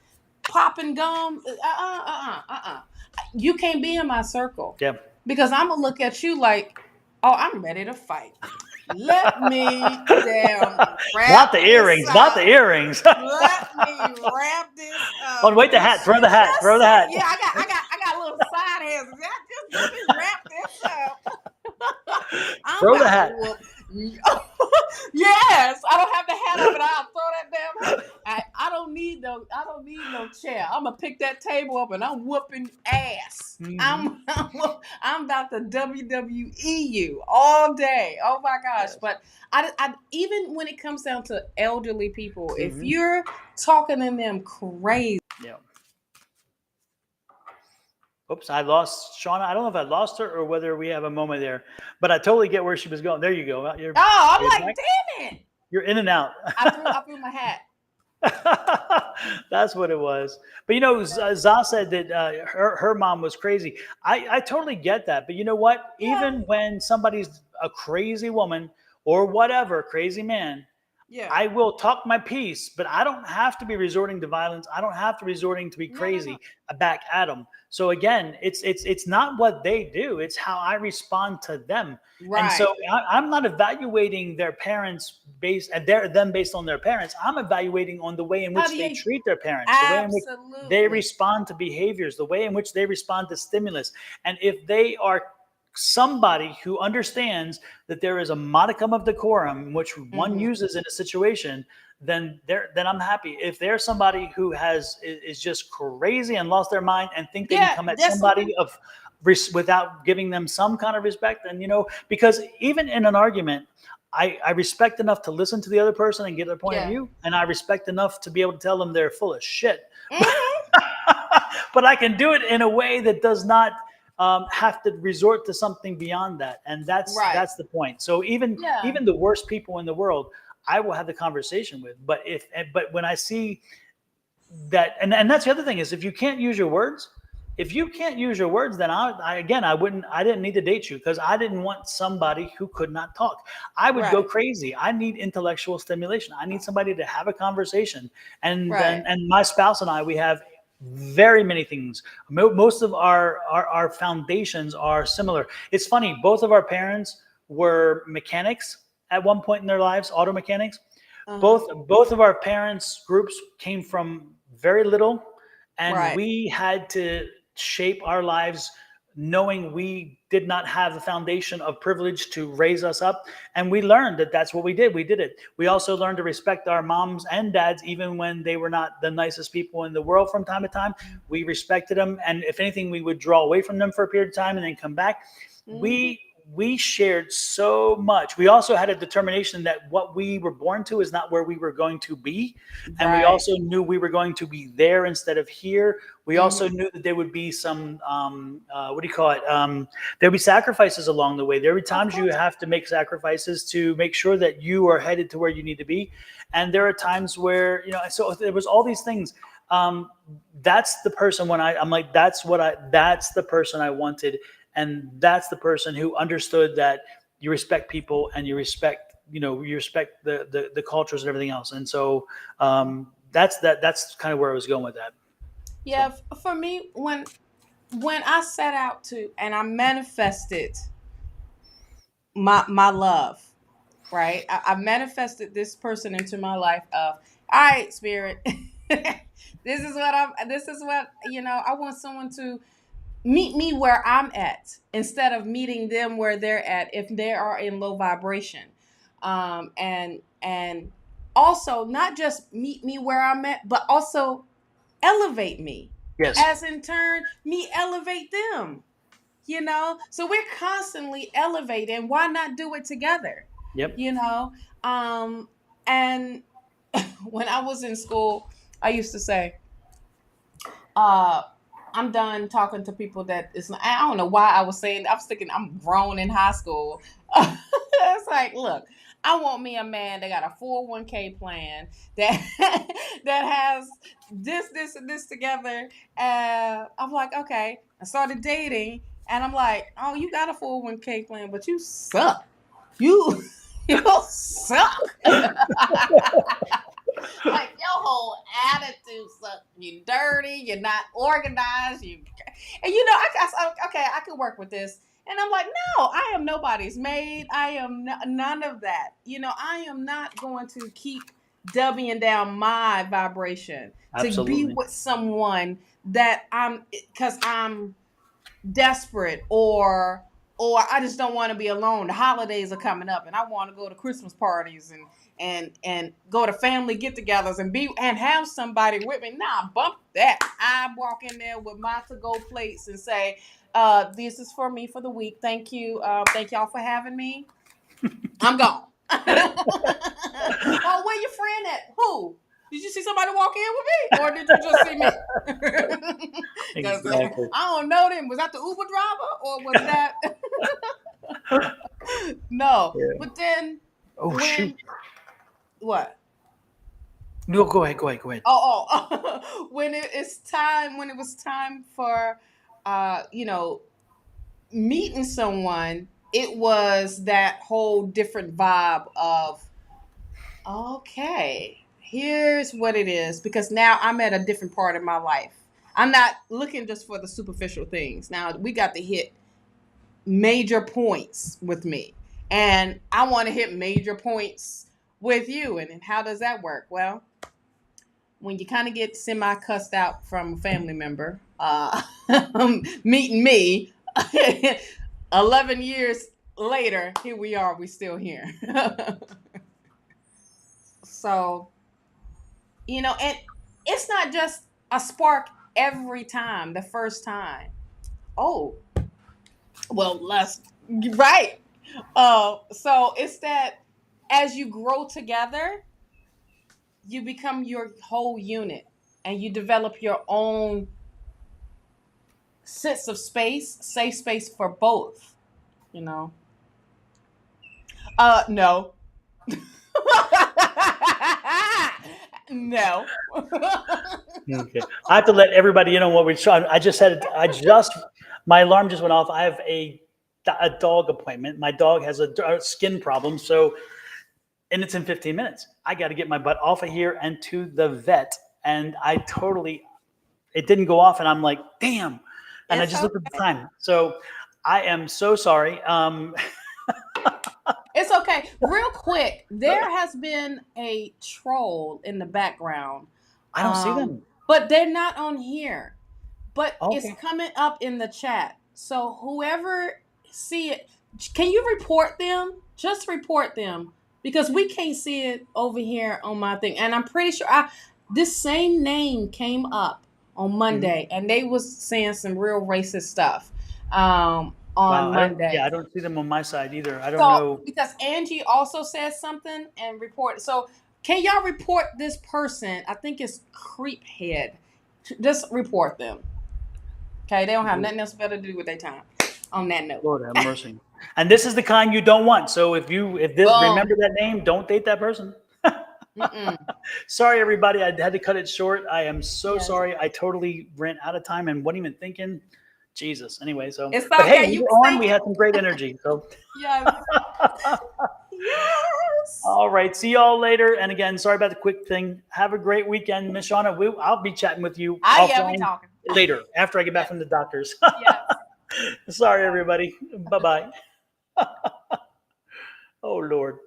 B: popping gum, you can't be in my circle
A: yeah,
B: because I'm gonna look at you like, oh, I'm ready to fight. Let me damn
A: Not
B: wrap
A: the
B: this
A: earrings. Not the
B: up.
A: earrings.
B: Let me wrap this
A: Oh,
B: up.
A: wait, the
B: Just,
A: hat. Throw the hat.
B: just
A: Throw the hat.
B: yeah, I got little side hands. Just let me wrap this up. I'm
A: Throw the
B: about to
A: hat.
B: whoop. Yes, I don't have the hat on, but I'll throw that damn hat. I don't need no chair. I'm gonna pick that table up and I'm whooping ass.
A: Mhm.
B: I'm about to WWE you all day. Oh my gosh!
A: Yes.
B: But I even when it comes down to elderly people, if
A: Mhm.
B: you're talking to them crazy.
A: Yeah. Oops, I lost Shawna. I don't know if I lost her or whether we have a moment there, but I totally get where she was going. There you go. You're,
B: Oh,
A: are you
B: I'm like,
A: back?
B: damn it!
A: You're in and out.
B: I threw my hat.
A: That's what it was. But Za said that her mom was crazy. I totally get that. But you know what?
B: Yeah,
A: Even when somebody's a crazy woman or whatever, crazy man,
B: yeah.
A: I will talk my piece, but I don't have to be resorting to violence. I don't have to resorting to be
B: No, no, no.
A: crazy back at them. So again, it's not what they do; it's how I respond to them. And
B: Right.
A: so I'm not evaluating their parents based and them based on their parents. I'm evaluating on the way in
B: How
A: which
B: do
A: they
B: you
A: treat their parents, the way in which they
B: absolutely
A: respond to behaviors, the way in which they respond to stimulus. And if they are somebody who understands that there is a modicum of decorum which one
B: hmm
A: uses in a situation, then I'm happy. If there's somebody who is just crazy and lost their mind and think they can
B: yeah,
A: come at
B: that's
A: somebody without giving them some kind of respect, then because even in an argument, I respect enough to listen to the other person and get their point of
B: yeah.
A: view, and I respect enough to be able to tell them they're full of shit.
B: hmm
A: But I can do it in a way that does not have to resort to something beyond that, and that's
B: Right.
A: that's the point. So even
B: Yeah.
A: even the worst people in the world, I will have the conversation with. But when I see that, and that's the other thing is if you can't use your words, then I didn't need to date you because I didn't want somebody who could not talk. I would go
B: Right.
A: crazy. I need intellectual stimulation. I need somebody to have a conversation.
B: Right.
A: And my spouse and I, we have very many things. Most of our foundations are similar. It's funny. Both of our parents were mechanics at one point in their lives, auto mechanics.
B: Uh-huh.
A: Both of our parents' groups came from very little, and
B: Right.
A: we had to shape our lives knowing we did not have a foundation of privilege to raise us up, and we learned that that's what we did it. We also learned to respect our moms and dads even when they were not the nicest people in the world. From time to time we respected them, and if anything we would draw away from them for a period of time and then come back.
B: hmm
A: We shared so much. We also had a determination that what we were born to is not where we were going to be. And we
B: Right.
A: also knew we were going to be there instead of here. We also
B: hmm
A: knew that there would be some, what do you call it? There'd be sacrifices along the way. There would be
B: Of
A: times you
B: course.
A: have to make sacrifices to make sure that you are headed to where you need to be. And there are times where, so there was all these things. That's the person I'm like, that's the person I wanted. And that's the person who understood that you respect people and you respect the cultures and everything else. And so that's kind of where I was going with that. So
B: Yeah. For me, when I set out to and I manifested my love, right? I manifested this person into my life of, all right, spirit. This is what I want someone to meet me where I'm at instead of meeting them where they're at if they are in low vibration. And also not just meet me where I'm at, but also elevate me.
A: yes,
B: As in turn, me elevate them. So we're constantly elevating. Why not do it together?
A: yep,
B: You know? And when I was in school, I used to say, uh I'm done talking to people that is I don't know why I was saying I was thinking I'm grown in high school. It's like, look, I want me a man that got a 401k plan that that has this and this together. I'm like, okay. I started dating and I'm like, oh, you got a 401k plan, but you suck. You you suck. Like your whole attitude sucks. You dirty. You're not organized. And okay, I can work with this. And I'm like, no, I am nobody's maid. I am none of that. I am not going to keep dubbing down my vibration to be
A: Absolutely.
B: with someone that because I'm desperate, or I just don't want to be alone. The holidays are coming up and I want to go to Christmas parties and go to family get-togethers and have somebody with me. Nah, bump that. I walk in there with my to-go plates and say, this is for me for the week. Thank you. Thank y'all for having me. I'm gone. Oh, where your friend at? Who? Did you see somebody walk in with me, or did you just see me? Because
A: Exactly.
B: I don't know them. Was that the Uber driver, or was that no?
A: Yeah.
B: But then
A: Oh shoot.
B: when what?
A: No, go ahead. Go ahead. Go ahead.
B: Oh, when it was time for, meeting someone, it was that whole different vibe of, okay, here's what it is. Because now I'm at a different part of my life. I'm not looking just for the superficial things. Now we got to hit major points with me. And I want to hit major points with you. And how does that work? Well, when you kind of get semi cussed out from a family member, meeting me, 11 years later, here we are, we still here. So, and it's not just a spark every time, the first time. Oh, well, right. So it's that as you grow together, you become your whole unit and you develop your own sense of space, safe space for both, you know. No. No.
A: Okay. I have to let everybody in on what we're trying. My alarm just went off. I have a dog appointment. My dog has a skin problem. So, and it's in 15 minutes. I got to get my butt off of here and to the vet. And it didn't go off. And I'm like, damn. And I
B: It's
A: just looked at the
B: okay.
A: time. So I am so sorry.
B: It's okay. Real quick, there has been a troll in the background.
A: I don't see them.
B: But they're not on here. But it's
A: Okay.
B: coming up in the chat. So whoever see it, can you report them? Just report them because we can't see it over here on my thing. And I'm pretty sure this same name came up on
A: Mhm.
B: Monday, and they was saying some real racist stuff on
A: Wow.
B: Monday.
A: I don't see them on my side either. I don't
B: So
A: know.
B: because Angie also said something and report. So can y'all report this person? I think it's Creephead. Just report them. Okay, they don't have nothing else better to do with their time. On that note,
A: Lord have mercy. And this is the kind you don't want. So if this
B: boom.
A: remember that name, don't date that person.
B: Mm-mm.
A: Sorry, everybody. I had to cut it short. I am so
B: Yes,
A: sorry. I totally ran out of time and wasn't even thinking. Jesus. Anyway,
B: it's
A: but hey,
B: okay.
A: we
B: You
A: were
B: can
A: on.
B: say
A: We had some great energy. So,
B: yes, yes.
A: all right. See y'all later. And again, sorry about the quick thing. Have a great weekend, Miss Shawna. I'll be chatting with you
B: Yeah, we
A: offline
B: talking.
A: later after I get back
B: Yes,
A: from the doctors.
B: yes.
A: Sorry, everybody. Bye bye. Oh, Lord.